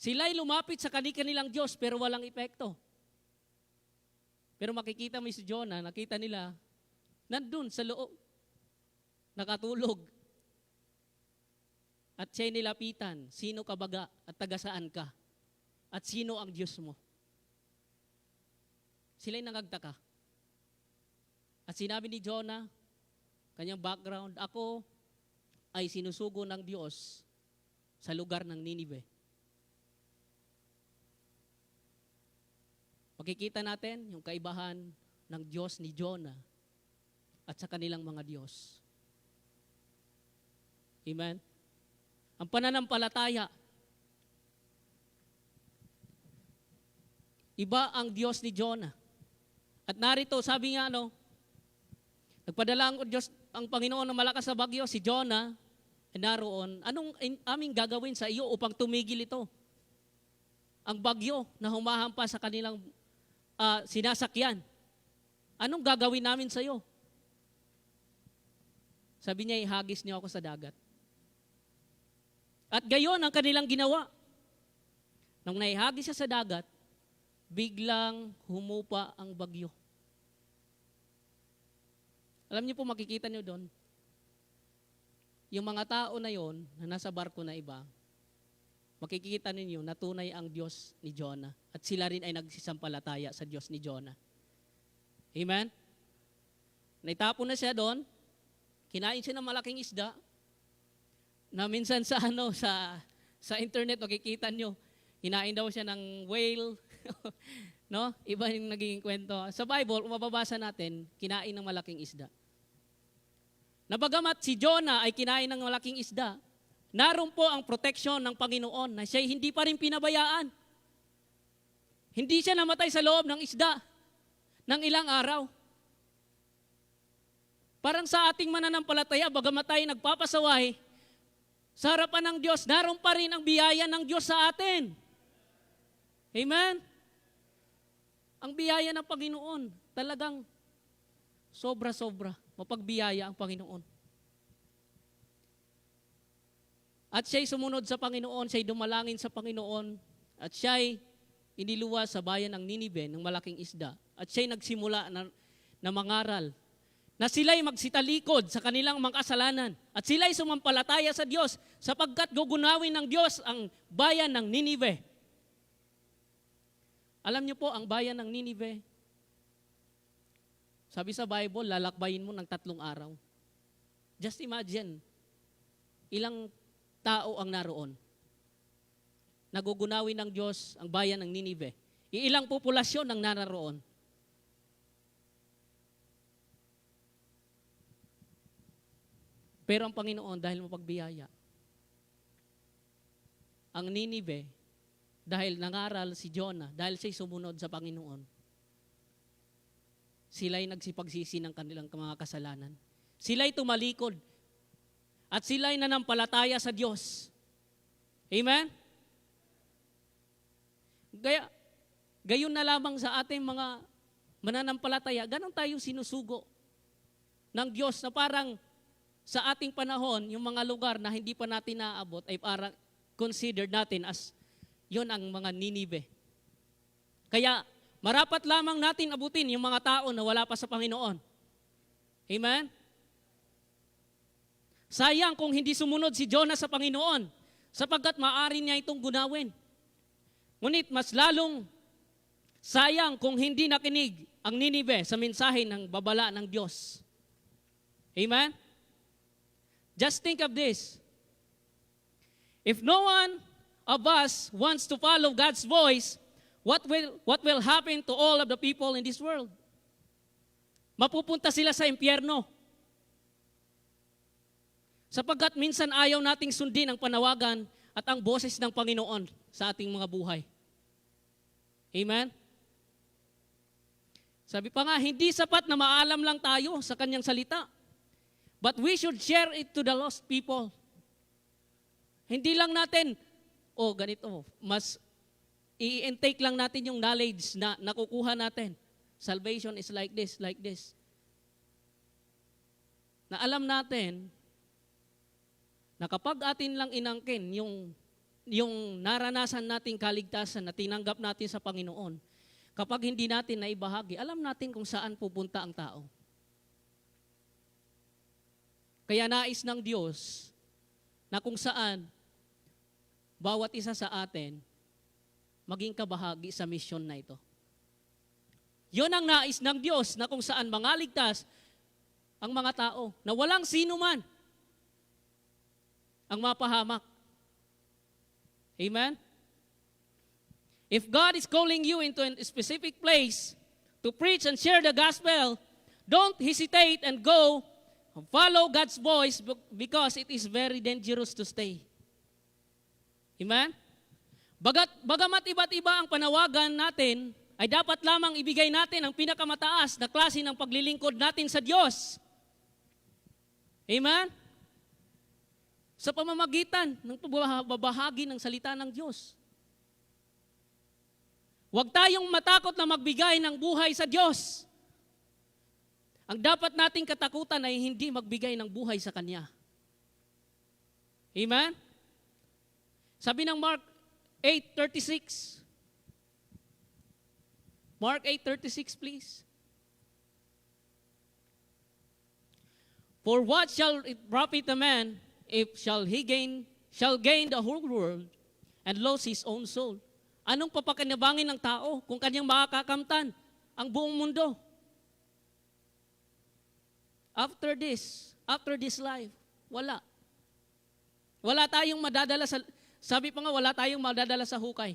Sila'y lumapit sa kani-kanilang Diyos pero walang epekto. Pero makikita mo si Jonah, nakita nila, nandun sa loob, nakatulog. At siya'y nilapitan, sino ka baga at taga saan ka? At sino ang Diyos mo? Sila'y nangagtaka. At sinabi ni Jonah, kanyang background, ako ay sinusugo ng Diyos sa lugar ng Ninive. Makikita natin yung kaibahan ng Diyos ni Jonah at sa kanilang mga Diyos. Amen? Ang pananampalataya, iba ang Diyos ni Jonah. At narito, sabi nga, nagpadala ang Panginoon ng malakas na bagyo, si Jonah, naroon, anong aming gagawin sa iyo upang tumigil ito? Ang bagyo na humahampas sa kanilang sinasakyan. Anong gagawin namin sa iyo? Sabi niya, ihagis niyo ako sa dagat. At gayon ang kanilang ginawa. Nung naihagis siya sa dagat, biglang humupa ang bagyo. Alam niyo po, makikita niyo doon, yung mga tao na yon na nasa barko na iba, makikita ninyo na tunay ang Diyos ni Jonah. At sila rin ay nagsisampalataya sa Diyos ni Jonah. Amen? Naitapon na siya doon, kinain siya ng malaking isda, na minsan sa internet, makikita niyo, kinain daw siya ng whale, no? Iba yung naging kwento. Sa Bible, kung mababasa natin, kinain ng malaking isda. Nabagamat si Jonah ay kinain ng malaking isda, naroon po ang protection ng Panginoon na siya hindi pa rin pinabayaan. Hindi siya namatay sa loob ng isda ng ilang araw. Parang sa ating mananampalataya, bagamat tayo nagpapasaway, sa harapan ng Diyos, naroon pa rin ang biyaya ng Diyos sa atin. Amen? Ang biyaya ng Panginoon, talagang sobra-sobra, mapagbiyaya ang Panginoon. At siya'y sumunod sa Panginoon, siya'y dumalangin sa Panginoon, at siya'y iniluwas sa bayan ng Ninive ng malaking isda. At siya'y nagsimula na mangaral, na sila'y magsitalikod sa kanilang mga kasalanan, at sila'y sumampalataya sa Diyos, sapagkat gugunawin ng Diyos ang bayan ng Ninive. Alam niyo po, ang bayan ng Ninive, sabi sa Bible, lalakbayin mo ng 3 araw. Just imagine, ilang tao ang naroon. Nagugunawin ng Diyos ang bayan ng Ninive. Ilang populasyon ang naroon. Pero ang Panginoon, dahil mapagbiyaya, ang Ninive, dahil nangaral si Jonah, dahil siya'y sumunod sa Panginoon, sila'y nagsipagsisi ng kanilang mga kasalanan. Sila'y tumalikod. At sila'y nanampalataya sa Diyos. Amen? Gayon na lamang sa ating mga mananampalataya, ganun tayo sinusugo ng Diyos na parang sa ating panahon, yung mga lugar na hindi pa natin naabot ay parang considered natin as yon ang mga Ninive. Kaya, marapat lamang natin abutin yung mga tao na wala pa sa Panginoon. Amen? Sayang kung hindi sumunod si Jonah sa Panginoon, sapagkat maaari niya itong gunawin. Ngunit mas lalong Sayang kung hindi nakinig ang Ninive sa mensahe ng babala ng Diyos. Amen? Just think of this. If no one of us wants to follow God's voice, what will happen to all of the people in this world? Mapupunta sila sa impyerno. Sapagkat minsan ayaw nating sundin ang panawagan at ang boses ng Panginoon sa ating mga buhay. Amen? Sabi pa nga, hindi sapat na maalam lang tayo sa kanyang salita. But we should share it to the lost people. Hindi lang natin, ganito, mas i-intake lang natin yung knowledge na nakukuha natin. Salvation is like this, like this. Na alam natin na kapag atin lang inangkin yung naranasan nating kaligtasan na tinanggap natin sa Panginoon, kapag hindi natin naibahagi, alam natin kung saan pupunta ang tao. Kaya nais ng Diyos na kung saan bawat isa sa atin maging kabahagi sa misyon na ito. Yun ang nais ng Diyos na kung saan mangaligtas ang mga tao na walang sino man ang mapahamak. Amen? If God is calling you into a specific place to preach and share the gospel, don't hesitate and go. Follow God's voice because it is very dangerous to stay. Amen? Bagamat iba't iba ang panawagan natin, ay dapat lamang ibigay natin ang pinakamataas na klase ng paglilingkod natin sa Diyos. Amen? Sa pamamagitan ng pagbabahagi ng salita ng Diyos. Huwag tayong matakot na magbigay ng buhay sa Diyos. Ang dapat nating katakutan ay hindi magbigay ng buhay sa Kanya. Amen? Sabi ng Mark 8:36. Mark 8:36, please. For what shall it profit a man if shall gain the whole world and lose his own soul? Anong papakinabangin ng tao kung kanyang makakakamtan ang buong mundo? After this life, wala. Wala tayong madadala sa, sabi pa nga, wala tayong madadala sa hukay.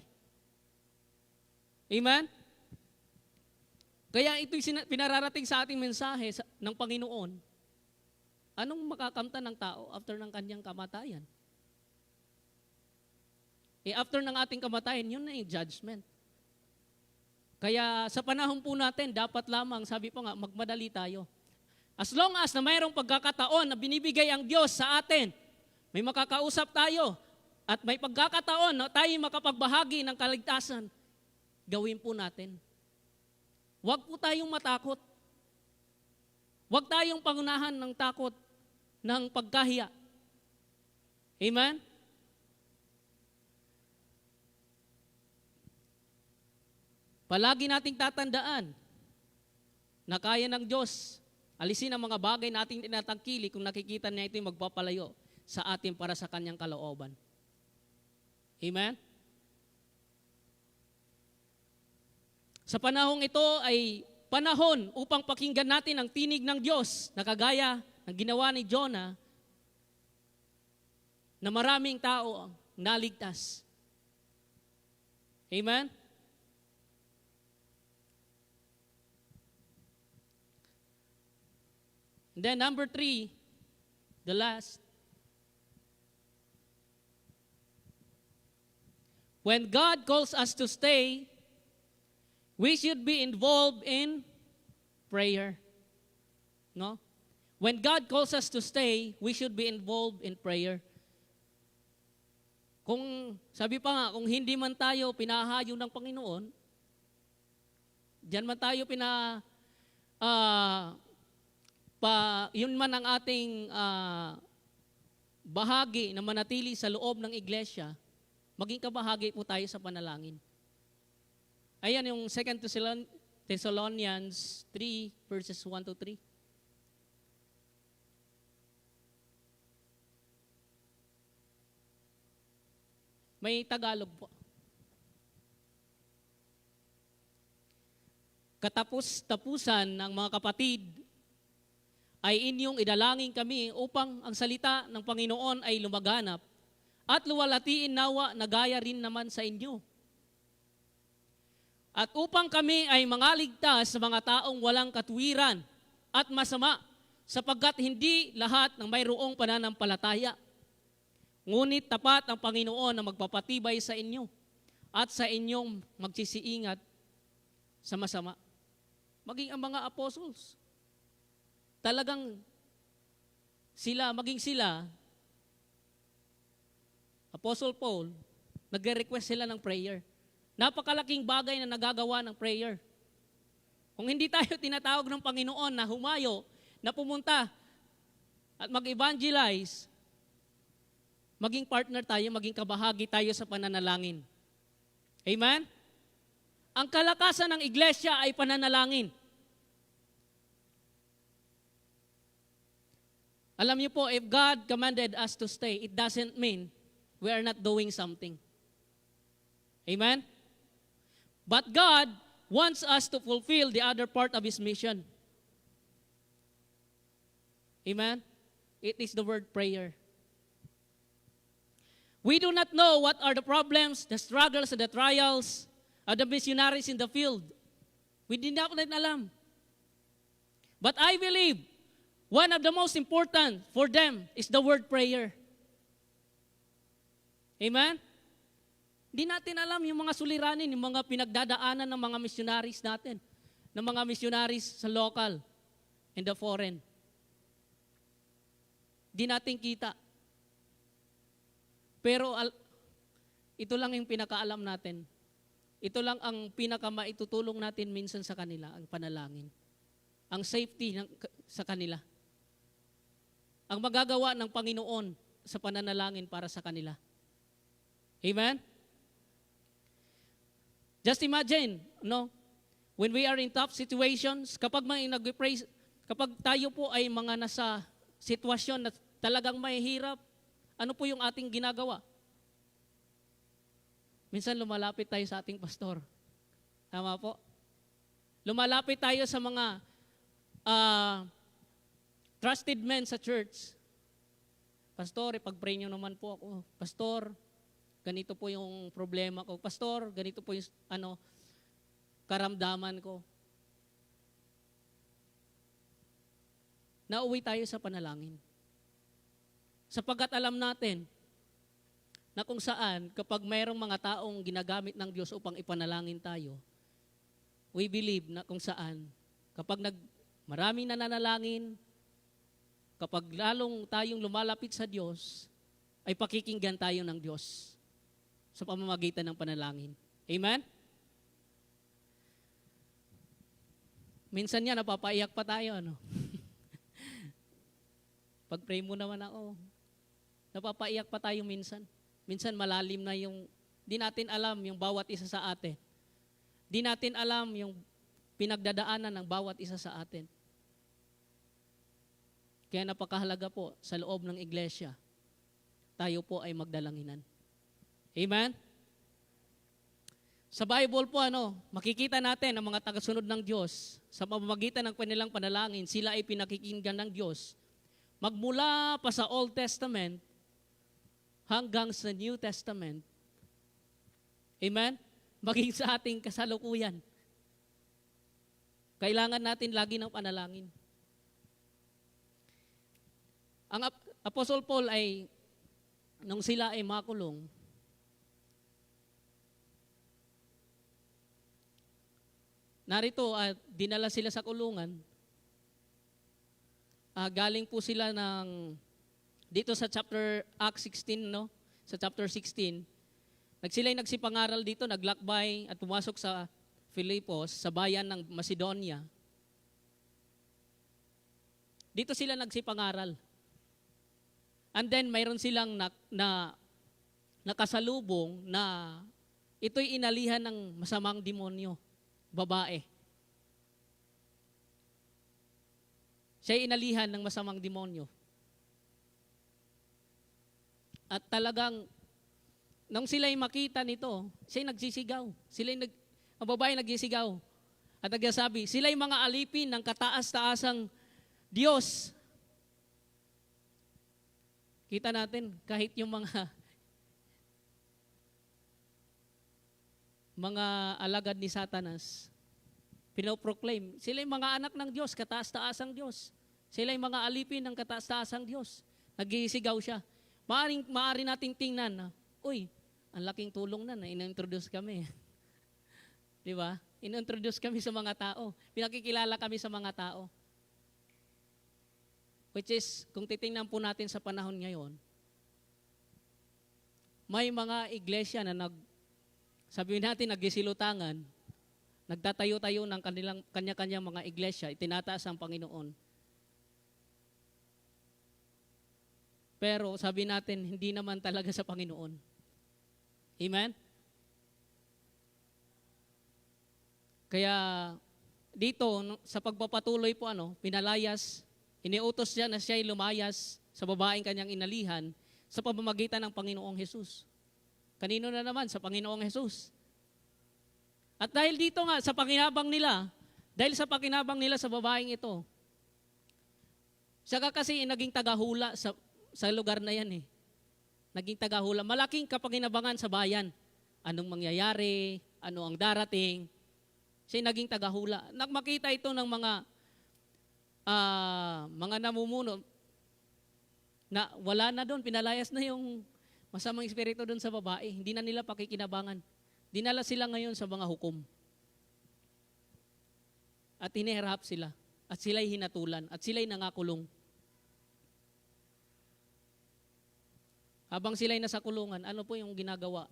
Amen? Kaya ito'y pinararating sa ating mensahe ng Panginoon. Anong makakamtan ng tao after ng kanyang kamatayan? After ng ating kamatayan, yun na yung judgment. Kaya sa panahon po natin, dapat lamang, sabi pa nga, magmadali tayo. As long as na mayroong pagkakataon na binibigay ang Diyos sa atin, may makakausap tayo, at may pagkakataon na tayo makapagbahagi ng kaligtasan, gawin po natin. Huwag po tayong matakot. Huwag tayong pangunahan ng takot ng pagkahiya. Amen? Palagi nating tatandaan na kaya ng Diyos alisin ang mga bagay nating tinatangkili kung nakikita niya ito'y magpapalayo sa atin para sa kanyang kalooban. Amen? Sa panahong ito ay panahon upang pakinggan natin ang tinig ng Diyos na kagaya ng ginawa ni Jonah na maraming tao ang naligtas. Amen? And then number 3, the last. When God calls us to stay, we should be involved in prayer. No? When God calls us to stay, we should be involved in prayer. Kung, sabi pa nga, kung hindi man tayo pinahayo ng Panginoon, diyan man tayo yun man ang ating bahagi na manatili sa loob ng iglesia, maging kabahagi po tayo sa panalangin. Ayan yung 2 Thessalonians 3 verses 1-3. May Tagalog po. katapus-tapusan ng mga kapatid, ay inyong idalangin kami upang ang salita ng Panginoon ay lumaganap at luwalatiin nawa na gaya rin naman sa inyo. At upang kami ay mangaligtas sa mga taong walang katuwiran at masama, sapagkat hindi lahat ng mayroong pananampalataya. Ngunit tapat ang Panginoon na magpapatibay sa inyo at sa inyong magsisiingat sa masama. Maging ang mga apostles, talagang maging sila, Apostle Paul, nagre-request sila ng prayer. Napakalaking bagay na nagagawa ng prayer. Kung hindi tayo tinatawag ng Panginoon na humayo, na pumunta at mag-evangelize, maging partner tayo, maging kabahagi tayo sa pananalangin. Amen? Ang kalakasan ng iglesia ay pananalangin. Alam niyo po, if God commanded us to stay, it doesn't mean we are not doing something. Amen? But God wants us to fulfill the other part of His mission. Amen? It is the word prayer. We do not know what are the problems, the struggles, and the trials of the missionaries in the field. We did not alam. But I believe one of the most important for them is the word prayer. Amen? Hindi natin alam yung mga suliranin, yung mga pinagdadaanan ng mga missionaries natin, ng mga missionaries sa local and the foreign. Di natin kita. Pero ito lang yung pinakaalam natin. Ito lang ang pinakamaitutulong natin minsan sa kanila, ang panalangin. Ang safety sa kanila. Ang magagawa ng Panginoon sa pananalangin para sa kanila. Amen? Just imagine, when we are in tough situations, kapag tayo po ay mga nasa sitwasyon na talagang mahihirap, ano po yung ating ginagawa? Minsan lumalapit tayo sa ating pastor. Tama po? Lumalapit tayo sa mga trusted men sa church. Pastor, ipag-pray nyo naman po ako. Pastor, ganito po yung problema ko. Pastor, ganito po yung karamdaman ko. Nauwi tayo sa panalangin. Sapagkat alam natin na kung saan, kapag mayroong mga taong ginagamit ng Diyos upang ipanalangin tayo, we believe na kung saan, kapag maraming nananalangin, kapag lalong tayong lumalapit sa Diyos, ay pakikinggan tayo ng Diyos sa pamamagitan ng panalangin. Amen? Minsan nga, napapaiyak pa tayo, Pag-pray mo naman ako, napapaiyak pa tayo minsan. Minsan malalim na di natin alam yung bawat isa sa atin. Di natin alam yung pinagdadaanan ng bawat isa sa atin. Kaya napakahalaga po sa loob ng iglesia, tayo po ay magdalanginan. Amen? Sa Bible po, makikita natin ang mga tagasunod ng Diyos sa pamamagitan ng kanilang panalangin, sila ay pinakikinggan ng Diyos. Magmula pa sa Old Testament hanggang sa New Testament. Amen? Maging sa ating kasalukuyan. Kailangan natin lagi ng panalangin. Ang Apostle Paul ay, nung sila ay makulong, narito at dinala sila sa kulungan. Galing po sila dito sa chapter Acts 16, sa chapter 16, sila'y nagsipangaral dito, naglakbay at pumasok sa Filipos, sa bayan ng Macedonia. Dito sila nagsipangaral. And then mayroon silang nakasalubong na ito'y inalihan ng masamang demonyo, babae. Siya'y inalihan ng masamang demonyo. At talagang, nung sila'y makita nito, siya'y nagsisigaw. Ang babae nagsisigaw. At nagsasabi, sila'y mga alipin ng kataas-taasang Diyos. Kita natin, kahit yung mga alagad ni Satanas, pinoproclaim, sila'y mga anak ng Diyos, kataas-taasang Diyos. Sila'y mga alipin ng kataas-taasang Diyos. Nagisigaw siya. Maaari nating tingnan na, uy, ang laking tulong na in-introduce kami. Di ba? In-introduce kami sa mga tao. Pinakikilala kami sa mga tao. Which is, kung titingnan po natin sa panahon ngayon, may mga iglesia na sabihin natin, nagsisilutangan, nagtatayo-tayo ng kanya-kanya mga iglesia, itinataas ang Panginoon. Pero sabi natin, hindi naman talaga sa Panginoon. Amen? Kaya dito, sa pagpapatuloy po, pinalayas, iniutos siya na siya'y lumayas sa babaeng kanyang inalihan sa pamamagitan ng Panginoong Hesus. Kanino na naman? Sa Panginoong Hesus. At dahil dito nga, sa pakinabang nila sa babaeng ito, siya kasi naging tagahula sa lugar na yan eh. Naging tagahula. Malaking kapakinabangan sa bayan. Anong mangyayari, ano ang darating. Siya naging tagahula. Makita ito ng mga namumuno na wala na doon, pinalayas na yung masamang espiritu doon sa babae. Hindi na nila pakikinabangan. Dinala sila ngayon sa mga hukom. At hiniharap sila. At sila'y hinatulan. At sila'y nangakulong. Habang sila'y nasa kulungan, ano po yung ginagawa?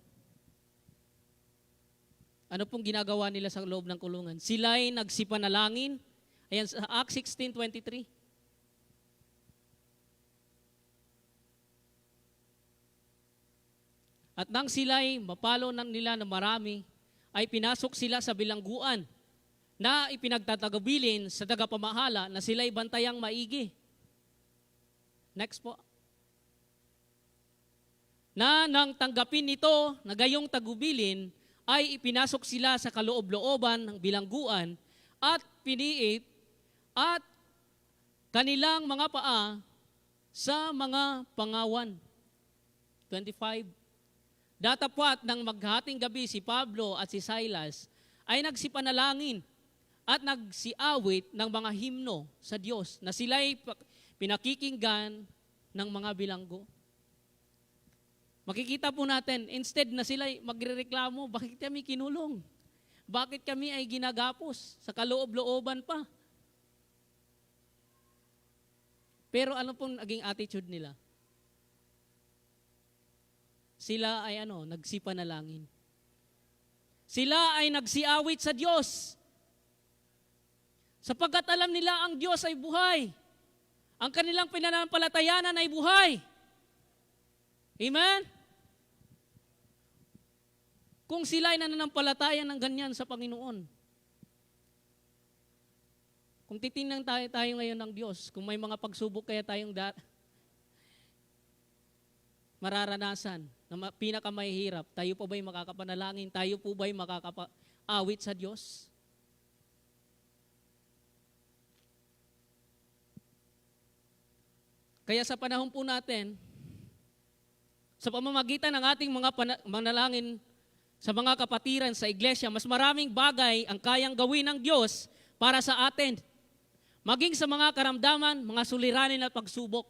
Ano pong ginagawa nila sa loob ng kulungan? Sila'y nagsipanalangin. Ayan, sa Acts 16:23. At nang sila'y mapalo nila na marami, ay pinasok sila sa bilangguan na ipinagtatagabilin sa tagapamahala na sila'y bantayang maigi. Next po. Na nang tanggapin ito na gayong tagubilin, ay ipinasok sila sa kaloob-looban ng bilangguan at piniit at kanilang mga paa sa mga pangawan. 25. Datapwat ng maghating gabi si Pablo at si Silas ay nagsipanalangin at nagsiawit ng mga himno sa Diyos na sila'y pinakikinggan ng mga bilanggo. Makikita po natin, instead na sila magrereklamo, bakit kami kinulong? Bakit kami ay ginagapos sa kaloob-looban pa? Pero ano pong naging attitude nila? Sila ay nagsipanalangin. Sila ay nagsiawit sa Diyos. Sapagkat alam nila ang Diyos ay buhay. Ang kanilang pinanampalatayanan ay buhay. Amen? Kung sila ay nananampalatayan ng ganyan sa Panginoon, kung titingnan tayo ngayon ng Diyos, kung may mga pagsubok kaya tayong mararanasan na pinakamahihirap, tayo po ba'y makakapanalangin? Tayo po ba'y makakaawit sa Diyos? Kaya sa panahon po natin, sa pamamagitan ng ating mga manalangin sa mga kapatiran sa iglesia, mas maraming bagay ang kayang gawin ng Diyos para sa atin. Maging sa mga karamdaman, mga suliranin at pagsubok.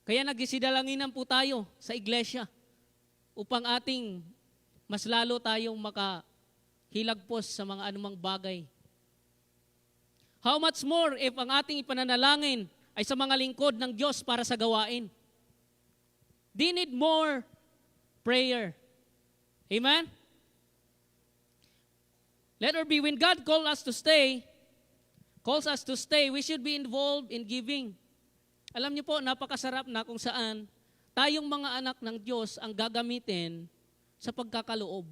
Kaya nagsidalanginan po tayo sa iglesia upang ating mas lalo tayong makahilagpos sa mga anumang bagay. How much more if ang ating ipananalangin ay sa mga lingkod ng Diyos para sa gawain? They need more prayer. Amen? Let her be, when God calls us to stay, we should be involved in giving. Alam niyo po, napakasarap na kung saan tayong mga anak ng Diyos ang gagamitin sa pagkakaloob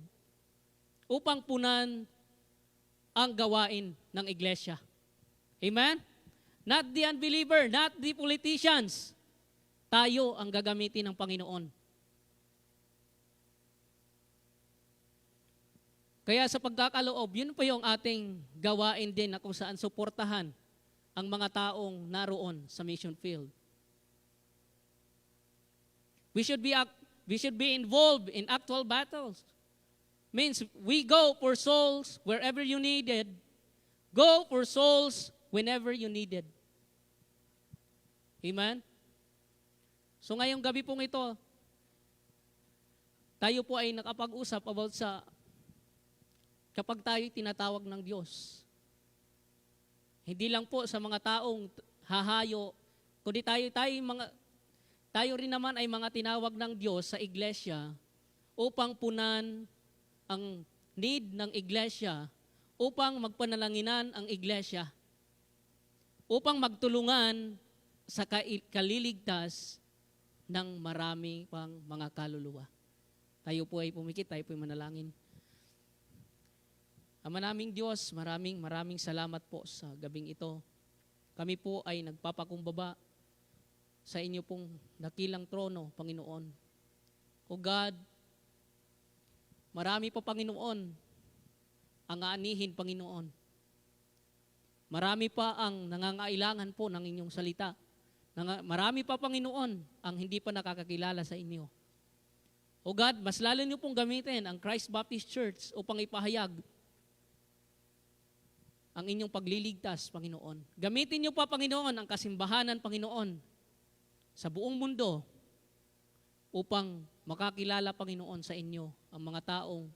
upang punan ang gawain ng iglesia. Amen? Not the unbeliever, not the politicians. Tayo ang gagamitin ng Panginoon. Kaya sa pagkakaloob, yun po yung ating gawain din na kung saan suportahan ang mga taong naroon sa mission field. We should be involved in actual battles. Means we go for souls wherever you needed. Go for souls whenever you needed. Amen? So ngayong gabi pong ito, tayo po ay nakapag-usap about sa kapag tayo tinatawag ng Diyos. Hindi lang po sa mga taong hahayo, kundi tayo rin naman ay mga tinawag ng Diyos sa iglesia upang punan ang need ng iglesia, upang magpanalanginan ang iglesia, upang magtulungan sa kaliligtas ng marami pang mga kaluluwa. Tayo po ay pumikit, tayo po ay manalangin. Ama naming Diyos, maraming salamat po sa gabing ito. Kami po ay nagpapakumbaba sa inyo pong dakilang trono, Panginoon. O God, marami pa, Panginoon, ang aanihin, Panginoon. Marami pa ang nangangailangan po ng inyong salita. Marami pa, Panginoon, ang hindi pa nakakakilala sa inyo. O God, mas lalo niyo pong gamitin ang Christ Baptist Church upang ipahayag ang inyong pagliligtas, Panginoon. Gamitin niyo pa, Panginoon, ang kasimbahanan, Panginoon, sa buong mundo upang makakilala, Panginoon, sa inyo ang mga taong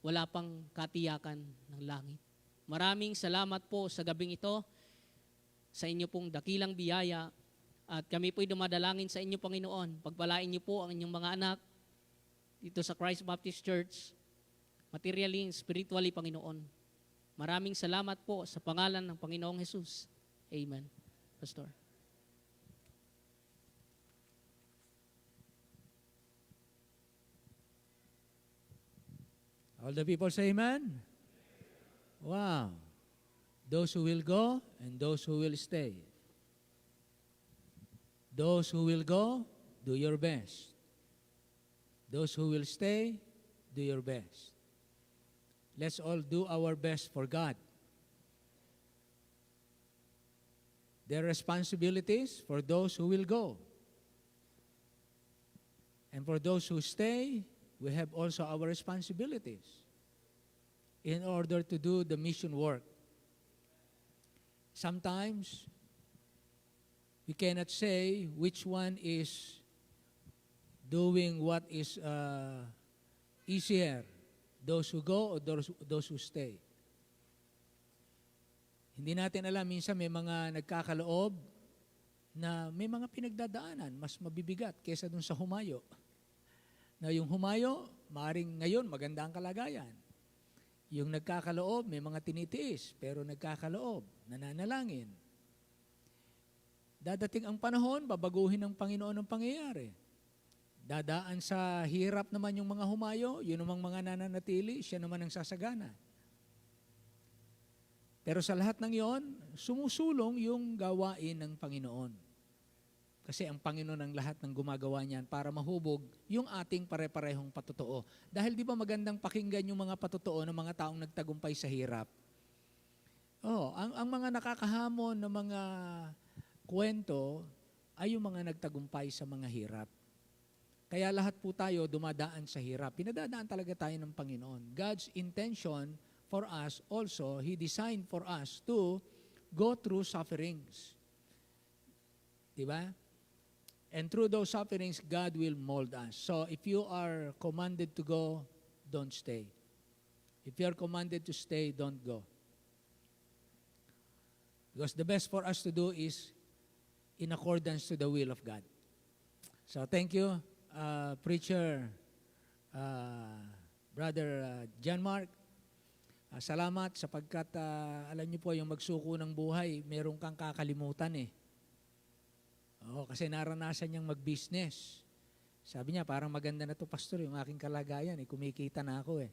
wala pang katiyakan ng langit. Maraming salamat po sa gabing ito, sa inyo pong dakilang biyaya, at kami po'y dumadalangin sa inyo, Panginoon. Pagpalain niyo po ang inyong mga anak dito sa Christ Baptist Church, materially and spiritually, Panginoon. Maraming salamat po sa pangalan ng Panginoong Jesus. Amen. Pastor. All the people say amen? Wow. Those who will go and those who will stay. Those who will go, do your best. Those who will stay, do your best. Let's all do our best for God. There are responsibilities for those who will go. And for those who stay, we have also our responsibilities in order to do the mission work. Sometimes, we cannot say which one is doing what is easier, those who go or those who stay. Hindi natin alam, minsan may mga nagkakaloob na may mga pinagdadaanan, mas mabibigat kesa dun sa humayo. Na yung humayo, maaring ngayon maganda ang kalagayan. Yung nagkakaloob, may mga tinitiis, pero nagkakaloob, nananalangin. Dadating ang panahon, babaguhin ng Panginoon ang pangyayari. Dadaan sa hirap naman yung mga humayo, yun namang mga nananatili, siya naman ang sasagana. Pero sa lahat ng yon, sumusulong yung gawain ng Panginoon. Kasi ang Panginoon ang lahat ng gumagawa niyan para mahubog yung ating pare-parehong patotoo. Dahil di ba magandang pakinggan yung mga patotoo ng mga taong nagtagumpay sa hirap? Ang mga nakakahamon ng mga kwento ay yung mga nagtagumpay sa mga hirap. Kaya lahat po tayo dumadaan sa hirap. Pinadadaan talaga tayo ng Panginoon. God's intention for us also, He designed for us to go through sufferings. Diba? And through those sufferings, God will mold us. So if you are commanded to go, don't stay. If you are commanded to stay, don't go. Because the best for us to do is in accordance to the will of God. So thank you, Preacher Brother John Mark. Salamat sapagkat alam niyo po yung magsuko ng buhay, meron kang kakalimutan eh. Kasi naranasan niyang mag-business. Sabi niya, parang maganda na to, pastor, yung aking kalagayan, kumikita na ako eh.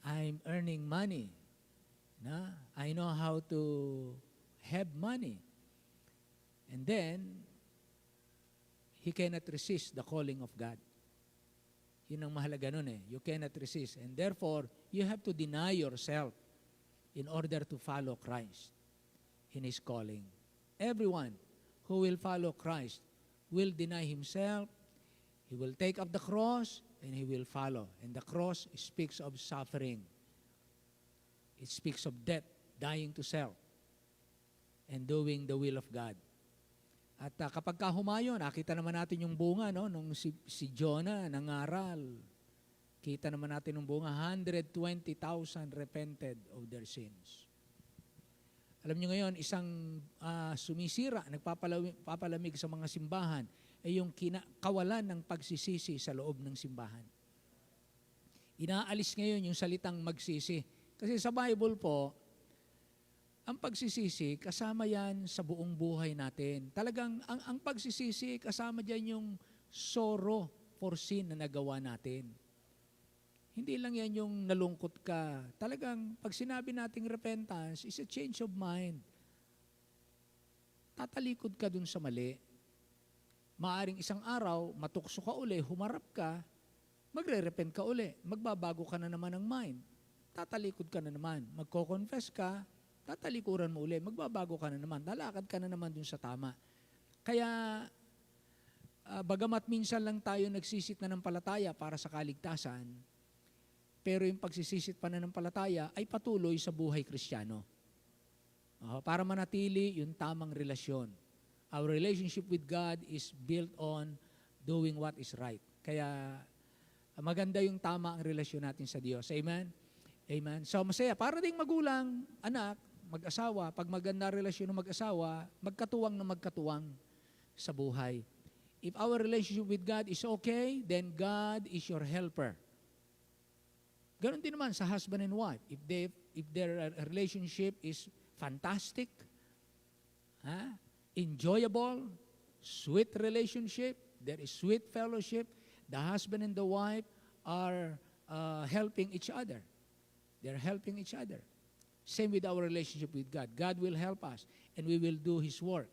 I'm earning money. I know how to have money. And then, he cannot resist the calling of God. Yun ang mahalaga nun eh. You cannot resist. And therefore, you have to deny yourself in order to follow Christ in His calling. Everyone who will follow Christ will deny himself, he will take up the cross, and he will follow. And the cross speaks of suffering. It speaks of death, dying to self, and doing the will of God. At kapag humayo, nakita naman natin yung bunga, no? Nung si Jonah nangaral, kita naman natin yung bunga, 120,000 repented of their sins. Alam niyo ngayon, isang sumisira, nagpapalamig sa mga simbahan, ay yung kawalan ng pagsisisi sa loob ng simbahan. Inaalis ngayon yung salitang magsisi. Kasi sa Bible po, ang pagsisisi, kasama yan sa buong buhay natin. Talagang, ang pagsisisi, kasama dyan yung sorrow for sin na nagawa natin. Hindi lang yan yung nalungkot ka. Talagang, pag sinabi nating repentance, is a change of mind. Tatalikod ka dun sa mali. Maaring isang araw, matukso ka uli, humarap ka, magre-repent ka uli. Magbabago ka na naman ng mind. Tatalikod ka na naman. Magko-confess ka, tatalikuran mo uli, magbabago ka na naman, lalakad ka na naman dun sa tama. Kaya, bagamat minsan lang tayo nagsisit na ng palataya para sa kaligtasan, pero yung pagsisisit pa na ng palataya ay patuloy sa buhay Kristiyano. Para manatili yung tamang relasyon. Our relationship with God is built on doing what is right. Kaya, maganda yung tama ang relasyon natin sa Diyos. Amen? Amen. So, masaya. Para ding magulang, anak, mag-asawa, pag maganda relasyon ng mag-asawa, magkatuwang na magkatuwang sa buhay. If our relationship with God is okay, then God is your helper. Ganon din naman sa husband and wife. If their relationship is fantastic, enjoyable, sweet relationship, there is sweet fellowship, the husband and the wife are helping each other. They're helping each other. Same with our relationship with God. God will help us and we will do His work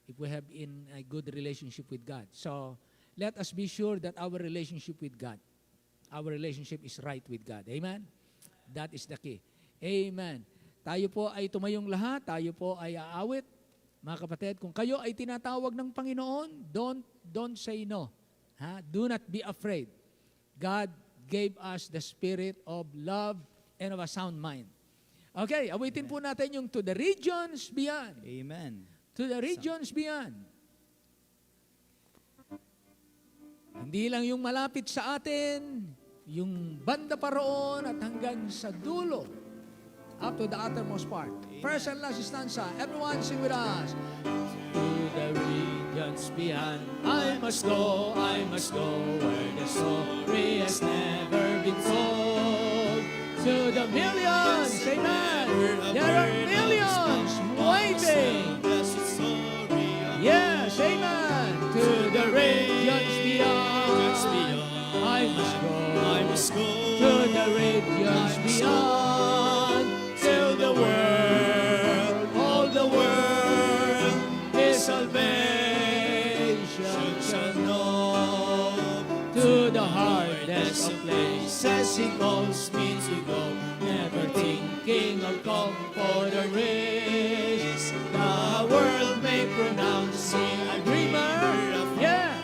if we have in a good relationship with God. So, let us be sure that our relationship with God, our relationship is right with God. Amen? That is the key. Amen. Tayo po ay tumayong lahat, tayo po ay aawit. Mga kapatid, kung kayo ay tinatawag ng Panginoon, don't say no. Do not be afraid. God gave us the spirit of love and of a sound mind. Okay, awitin po natin yung to the regions beyond. Amen. To the regions beyond. Hindi lang yung malapit sa atin, yung banda pa roon at hanggang sa dulo. Up to the uttermost part. First and last stanza. Everyone sing with us. To the regions beyond. I must go where the story has never been told. To the millions, amen. There are millions waiting. Yes, amen. To the regions beyond. I must go to the regions beyond. Till the world, all the world, His salvation shall know. To the hardest of places He calls me to go, never thinking of comfort or risk. The world may pronounce me a dreamer. Yeah.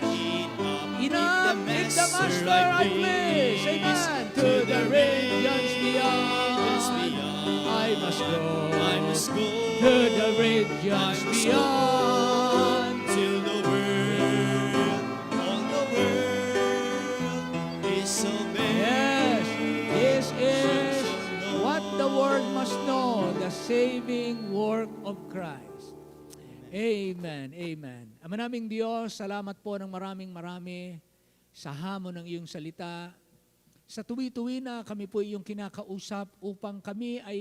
Enough, if the Master I place. Amen. To the regions beyond. I must go to the regions beyond. Till the world, all the world is so big. Yes, this is what the world must know, the saving work of Christ. Amen, amen. Ama naming Diyos, salamat po ng marami sa hamon ng iyong salita. Sa tuwi-tuwi na kami po iyong kinakausap upang kami ay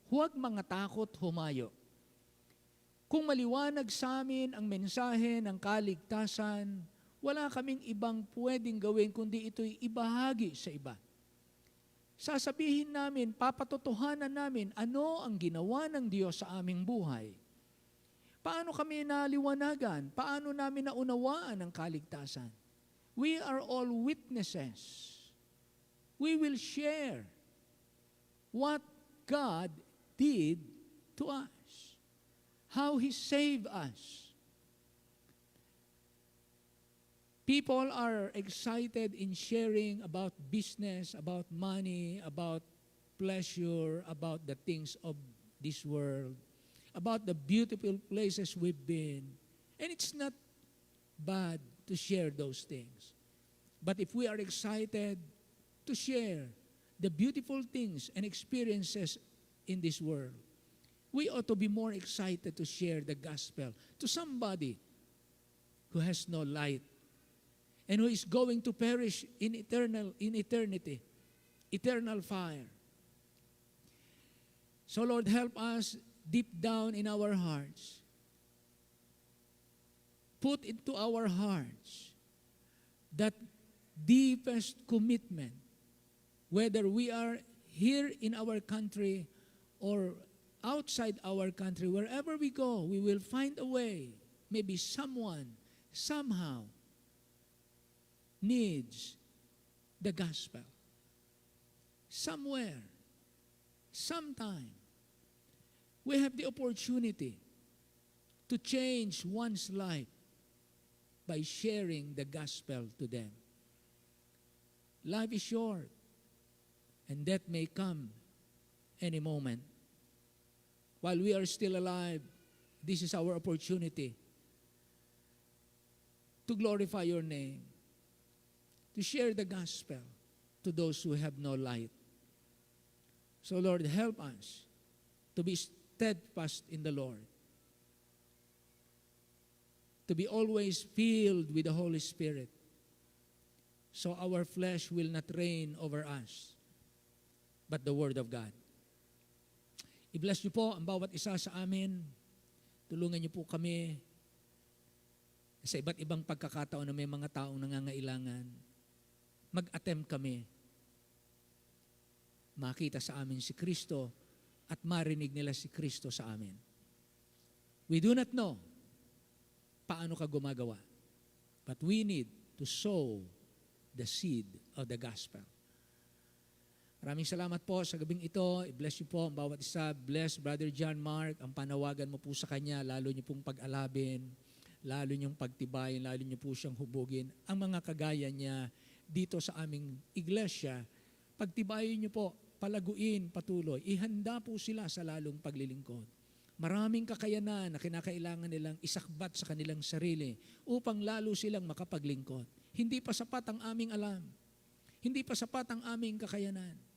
huwag mga takot humayo. Kung maliwanag sa amin ang mensahe ng kaligtasan, wala kaming ibang pwedeng gawin kundi ito'y ibahagi sa iba. Sasabihin namin, papatotohanan namin ano ang ginawa ng Diyos sa aming buhay. Paano kami naliwanagan? Paano namin naunawaan ang kaligtasan? We are all witnesses. We will share what God did to us, how He saved us. People are excited in sharing about business, about money, about pleasure, about the things of this world, about the beautiful places we've been. And it's not bad to share those things. But if we are excited to share the beautiful things and experiences in this world, we ought to be more excited to share the gospel to somebody who has no light and who is going to perish in eternity, eternal fire. So Lord, help us deep down in our hearts. Put into our hearts that deepest commitment, whether we are here in our country or outside our country, wherever we go, we will find a way. Maybe someone, somehow, needs the gospel. Somewhere, sometime, we have the opportunity to change one's life by sharing the gospel to them. Life is short, and death may come any moment. While we are still alive, this is our opportunity to glorify your name, to share the gospel to those who have no light. So Lord, help us to be steadfast in the Lord, to be always filled with the Holy Spirit, so our flesh will not reign over us, but the Word of God. I-bless niyo po ang bawat isa sa amin. Tulungan niyo po kami sa iba't ibang pagkakataon na may mga taong nangangailangan. Mag-attempt kami makita sa amin si Kristo at marinig nila si Kristo sa amin. We do not know paano ka gumagawa, but we need to sow the seed of the gospel. Maraming salamat po sa gabing ito. I-bless niyo po ang bawat isa. Bless Brother John Mark. Ang panawagan mo po sa kanya, lalo niyo pong pag-alabin, lalo niyong pagtibayin, lalo niyo po siyang hubugin. Ang mga kagaya niya dito sa aming iglesia, pagtibayin niyo po, palaguin, patuloy. Ihanda po sila sa lalong paglilingkod. Maraming kakayanan na kinakailangan nilang isakbat sa kanilang sarili upang lalo silang makapaglingkod. Hindi pa sapat ang aming alam. Hindi pa sapat ang aming kakayanan.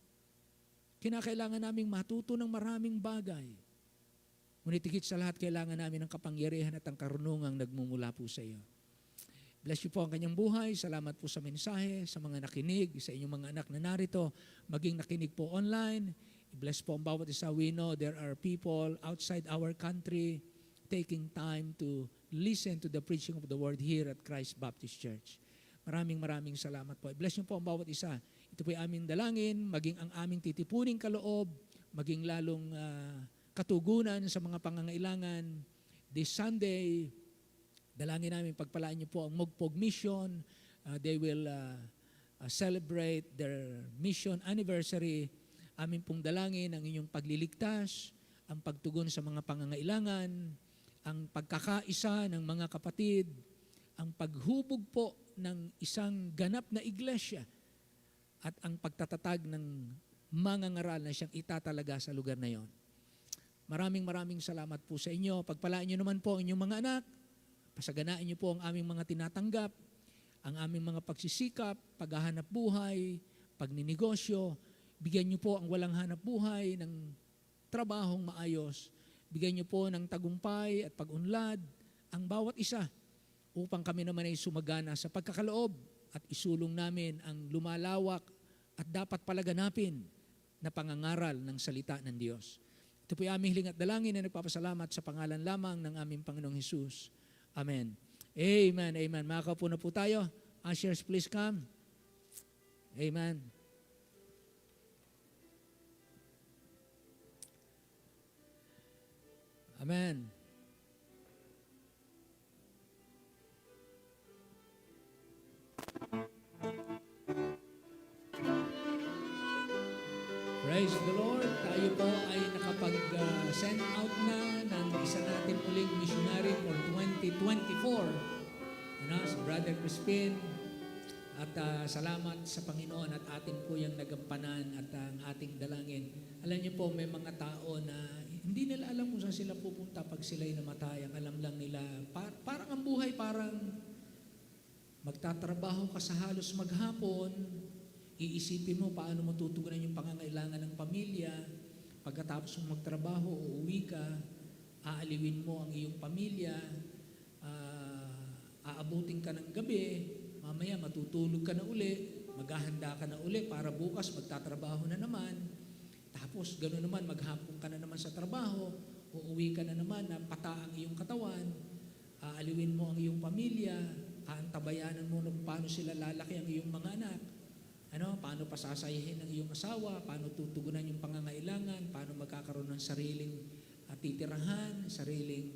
Kinakailangan naming matuto ng maraming bagay. Ngunit higit sa lahat, kailangan namin ng kapangyarihan at ang karunungang nagmumula po sa iyo. Bless you po ang kanyang buhay. Salamat po sa mensahe, sa mga nakinig, sa inyong mga anak na narito, maging nakinig po online. Bless po ang bawat isa. We know there are people outside our country taking time to listen to the preaching of the word here at Christ Baptist Church. Maraming salamat po. Bless niyo po ang bawat isa. Ito po ay aming dalangin, maging ang aming titipuning kaloob, maging lalong katugunan sa mga pangangailangan. This Sunday, dalangin namin, pagpalaan niyo po ang Mugpog Mission. They will celebrate their mission anniversary. Amin pong dalangin ang inyong pagliligtas, ang pagtugon sa mga pangangailangan, ang pagkakaisa ng mga kapatid, ang paghubog po ng isang ganap na iglesia, at ang pagtatatag ng mga ngaral na siyang itatalaga sa lugar na yon. Maraming salamat po sa inyo. Pagpalaan niyo naman po ang inyong mga anak. Pasaganaan niyo po ang aming mga tinatanggap, ang aming mga pagsisikap, paghahanap buhay, pagninegosyo. Bigyan niyo po ang walang hanap buhay ng trabahong maayos. Bigyan niyo po ng tagumpay at pag-unlad ang bawat isa upang kami naman ay sumagana sa pagkakaloob at isulong namin ang lumalawak at dapat palaganapin na pangangaral ng salita ng Diyos. Ito po ay aming hiling at dalangin na nagpapasalamat sa pangalan lamang ng aming Panginoong Hesus. Amen. Amen. Amen. Makakaupo na po tayo. Ushers, please come. Amen. Amen. Praise the Lord. Tayo po ay nakapag-send out na ng isa natin uling missionary for 2024. Ano, si Brother Crispin. At salamat sa Panginoon at atin po yung nagampanan at ang ating dalangin. Alam niyo po, may mga tao na hindi nila alam kung saan sila pupunta pag sila'y namatay. Ang alam lang nila, parang ang buhay, parang magtatrabaho ka sa halos maghapon, iisipin mo paano mo tutugunan yung pangangailangan ng pamilya. Pagkatapos mong magtrabaho, uuwi ka, aaliwin mo ang iyong pamilya, aabutin ka ng gabi, mamaya matutulog ka na uli, maghahanda ka na uli para bukas magtatrabaho na naman. Tapos gano'n naman, maghapon ka na naman sa trabaho, uuwi ka na naman na pata ang iyong katawan, aaliwin mo ang iyong pamilya, aantabayanan mo kung paano sila lalaki ang iyong mga anak. Ano, paano pasasayahin ang iyong asawa, paano tutugunan yung pangangailangan, paano magkakaroon ng sariling titirahan, sariling,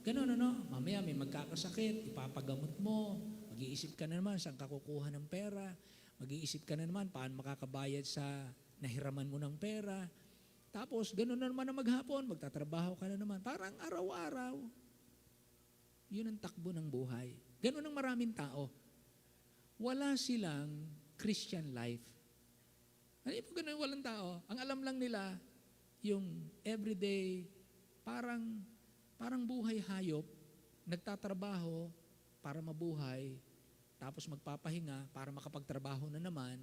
gano'n, mamaya may magkakasakit, ipapagamot mo, mag-iisip ka na naman saan ka kukuha ng pera, mag-iisip ka na naman paano makakabayad sa nahiraman mo ng pera, tapos gano'n na naman na maghapon, magtatrabaho ka na naman, parang araw-araw. Yun ang takbo ng buhay. Gano'n ang maraming tao. Wala silang Christian life. Ano po ganun walang tao? Ang alam lang nila, yung everyday, parang buhay hayop, nagtatrabaho para mabuhay, tapos magpapahinga para makapagtrabaho na naman,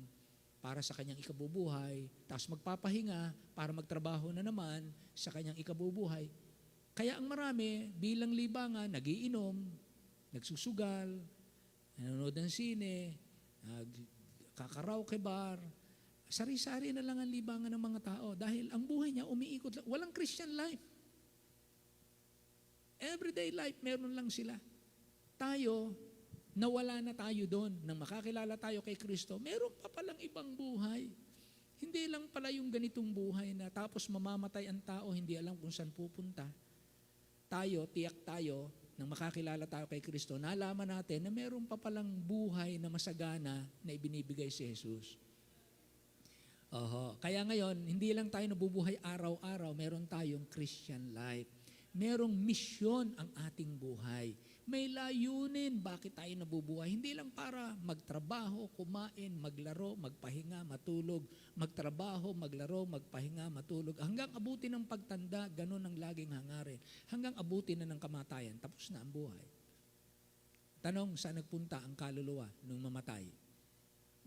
para sa kanyang ikabubuhay, tapos magpapahinga para magtrabaho na naman sa kanyang ikabubuhay. Kaya ang marami, bilang libangan, nagiinom, nagsusugal, nanonood ng sine, kakaraoke bar, sari-sari na lang ang libangan ng mga tao dahil ang buhay niya umiikot lang. Walang Christian life. Everyday life, meron lang sila. Tayo, nawala na tayo doon. Nang makakilala tayo kay Kristo, meron pa palang ibang buhay. Hindi lang pala yung ganitong buhay na tapos mamamatay ang tao, hindi alam kung saan pupunta. Tayo, tiyak tayo, nang makakilala tayo kay Kristo, nalaman natin na meron pa palang buhay na masagana na ibinibigay si Jesus. Kaya ngayon, hindi lang tayo nabubuhay araw-araw, meron tayong Christian life. Merong misyon ang ating buhay. May layunin bakit tayo nabubuhay. Hindi lang para magtrabaho, kumain, maglaro, magpahinga, matulog. Magtrabaho, maglaro, magpahinga, matulog. Hanggang abutin ng pagtanda, ganun ang laging hangarin. Hanggang abutin na ng kamatayan, tapos na ang buhay. Tanong, saan nagpunta ang kaluluwa nung mamatay?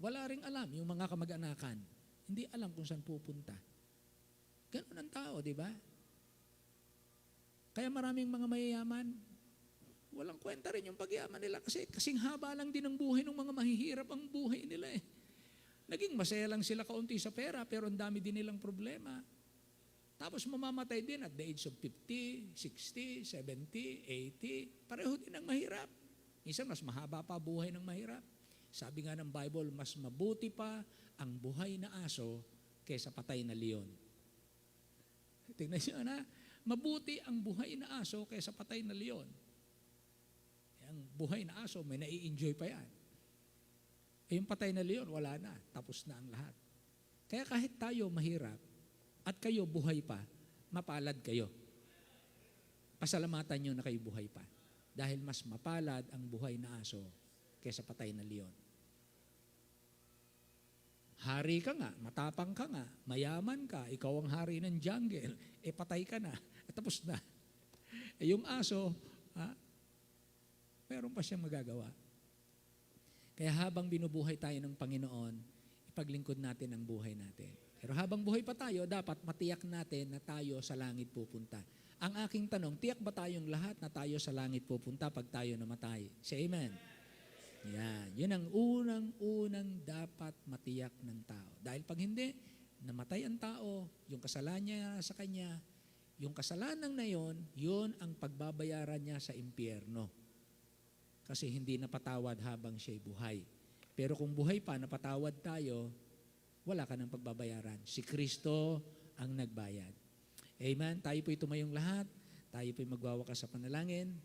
Wala ring alam, yung mga kamag-anakan. Hindi alam kung saan pupunta. Ganun ang tao, di ba? Kaya maraming mga mayayaman, walang kwenta rin yung pagyaman nila kasi kasing haba lang din ang buhay ng mga mahihirap ang buhay nila eh. Naging masaya lang sila kaunti sa pera pero ang dami din nilang problema. Tapos mamamatay din at the age of 50, 60, 70, 80. Pareho din ang mahirap. Minsan mas mahaba pa buhay ng mahirap. Sabi nga ng Bible, mas mabuti pa ang buhay na aso kaysa patay na leon. Tingnan niyo na, mabuti ang buhay na aso kaysa patay na leon. Ang buhay na aso, may nai-enjoy pa yan. Yung patay na leon, wala na. Tapos na ang lahat. Kaya kahit tayo mahirap at kayo buhay pa, mapalad kayo. Pasalamatan nyo na kayo buhay pa. Dahil mas mapalad ang buhay na aso kaysa patay na leon. Hari ka nga, matapang ka nga, mayaman ka, ikaw ang hari ng jungle, patay ka na, tapos na. Yung aso, meron pa siyang magagawa. Kaya habang binubuhay tayo ng Panginoon, ipaglingkod natin ang buhay natin. Pero habang buhay pa tayo, dapat matiyak natin na tayo sa langit pupunta. Ang aking tanong, tiyak ba tayong lahat na tayo sa langit pupunta pag tayo namatay? Say amen. Yan. Yun ang unang-unang dapat matiyak ng tao. Dahil pag hindi, namatay ang tao, yung kasalanan niya sa kanya, yung kasalanan na yon, yun ang pagbabayaran niya sa impyerno. Kasi hindi napatawad habang siya'y buhay. Pero kung buhay pa, napatawad tayo, wala ka ng pagbabayaran. Si Kristo ang nagbayad. Amen? Tayo po'y tumayong lahat. Tayo po'y magwawakas sa panalangin.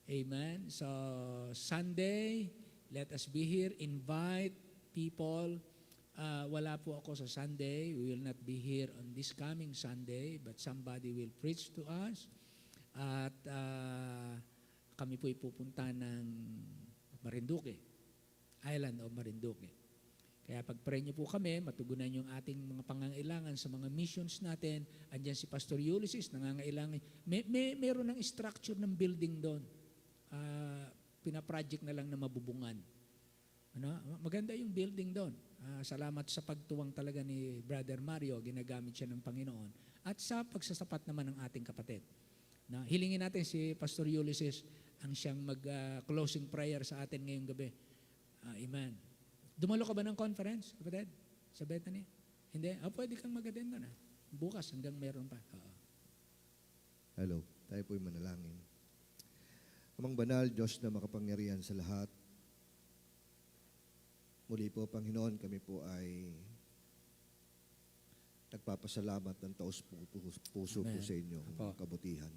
Amen. So, Sunday, let us be here. Invite people wala po ako sa Sunday. We will not be here on this coming Sunday, but somebody will preach to us. At kami po ipupunta ng Marinduque, Island of Marinduque. Kaya pag-pray niyo po kami, matugunan yung ating mga pangangailangan sa mga missions natin. Andiyan si Pastor Ulysses, nangangailangan. Meron ng structure ng building doon. Pinaproject na lang na mabubungan. Ano? Maganda yung building doon. Salamat sa pagtuwang talaga ni Brother Mario, ginagamit siya ng Panginoon. At sa pagsasapat naman ng ating kapatid. Na hilingin natin si Pastor Ulysses ang siyang mag-closing prayer sa atin ngayong gabi. Amen. Dumalo ka ba ng conference, kapatid? Sa Bethany? Hindi? Pwede kang mag-attend doon. Bukas hanggang meron pa. Oo. Hello, tayo po'y manalangin. Amang banal, Diyos na makapangyarihan sa lahat, muli po, Panginoon, kami po ay nagpapasalamat ng taos-puso po Amen. sa inyo, Apo. kabutihan.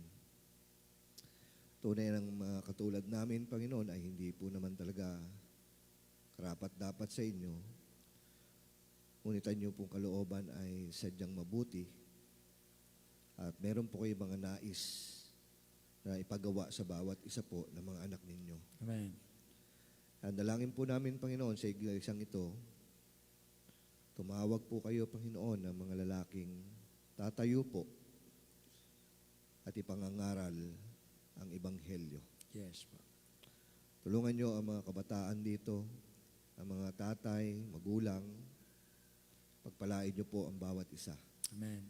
Tunay ng mga katulad namin, Panginoon, ay hindi po naman talaga karapat-dapat sa inyo. Ngunit ang inyong pong kalooban ay sadyang mabuti at meron po kayo mga nais na ipagawa sa bawat isa po ng mga anak ninyo. Amen. Ang dalangin po namin, Panginoon, sa iglesang ito, tumawag po kayo, Panginoon, ng mga lalaking tatayo po at ipangangaral ang Ebanghelyo. Yes po. Tulungan nyo ang mga kabataan dito, ang mga tatay, magulang, pagpalain nyo po ang bawat isa. Amen.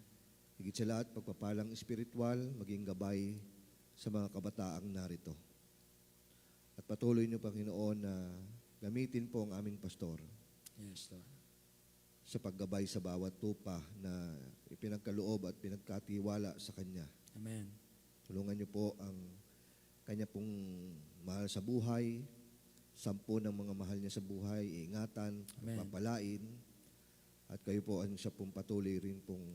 Higit sa lahat, pagpapalang espiritual, maging gabay sa mga kabataang narito. At patuloy nyo, Panginoon, na gamitin po ang aming pastor Yes, Lord. sa paggabay sa bawat tupa na ipinagkaloob at pinagkatiwala sa Kanya. Amen. Tulungan niyo po ang Kanya pong mahal sa buhay, 10 ng mga mahal niya sa buhay, iingatan, Amen. papalain, at kayo po ang siya pong patuloy rin pong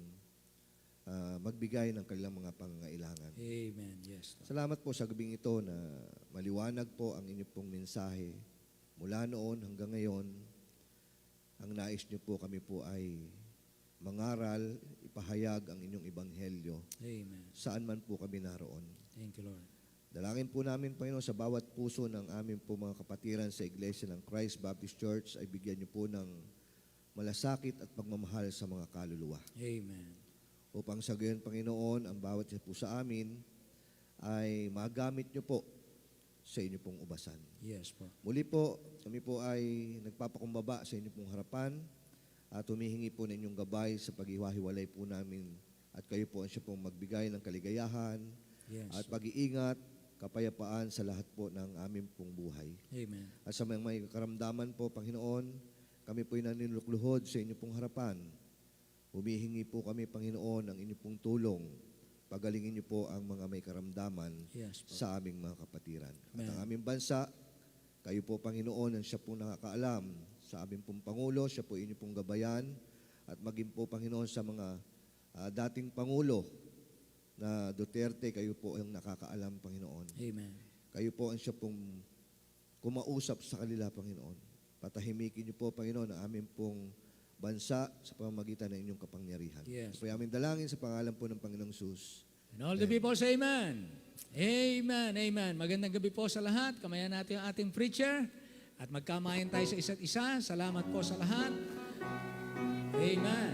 magbigay ng kanilang mga pangangailangan. Amen. Yes, Lord. Salamat po sa gabing ito na maliwanag po ang inyong pong mensahe. Mula noon hanggang ngayon, ang nais niyo po kami po ay mangaral, ipahayag ang inyong ebanghelyo Amen. saan man po kami naroon. Thank you, Lord. Dalangin po namin, Panginoon, sa bawat puso ng aming po mga kapatiran sa Iglesia ng Christ Baptist Church ay bigyan niyo po ng malasakit at pagmamahal sa mga kaluluwa. Amen. Upang sa gayon, Panginoon, ang bawat isa po sa amin ay magamit niyo po sa inyo pong ubasan. Yes po. Muli po, kami po ay nagpapakumbaba sa inyo pong harapan at humihingi po ng inyong gabay sa paghiwa-hiwalay po namin at kayo po ang siya pong magbigay ng kaligayahan Yes. at pag-iingat, kapayapaan sa lahat po ng aming pong buhay. Amen. At sa mga may karamdaman po, Panginoon, kami po'y naninulukluhod sa inyo pong harapan. Humihingi po kami, Panginoon, ng inyo pong tulong. Pagalingin niyo po ang mga may karamdaman Yes po. sa aming mga kapatiran. Amen. At ang aming bansa, kayo po, Panginoon, ang siya po nakakaalam sa aming pong Pangulo, siya po inyo pong gabayan, at maging po, Panginoon, sa mga dating Pangulo na Duterte, kayo po ang nakakaalam, Panginoon. Amen. Kayo po ang siya pong kumausap sa kanila, Panginoon. Patahimikin niyo po, Panginoon, ang aming pong bansa sa pamamagitan ng inyong kapangyarihan. Yes. Ito po yung aming dalangin sa pangalan po ng Panginoong Sus. And all the people say amen. Amen. Amen. Magandang gabi po sa lahat. Kamayan natin ang ating preacher at magkamayan tayo sa isa't isa. Salamat po sa lahat. Amen.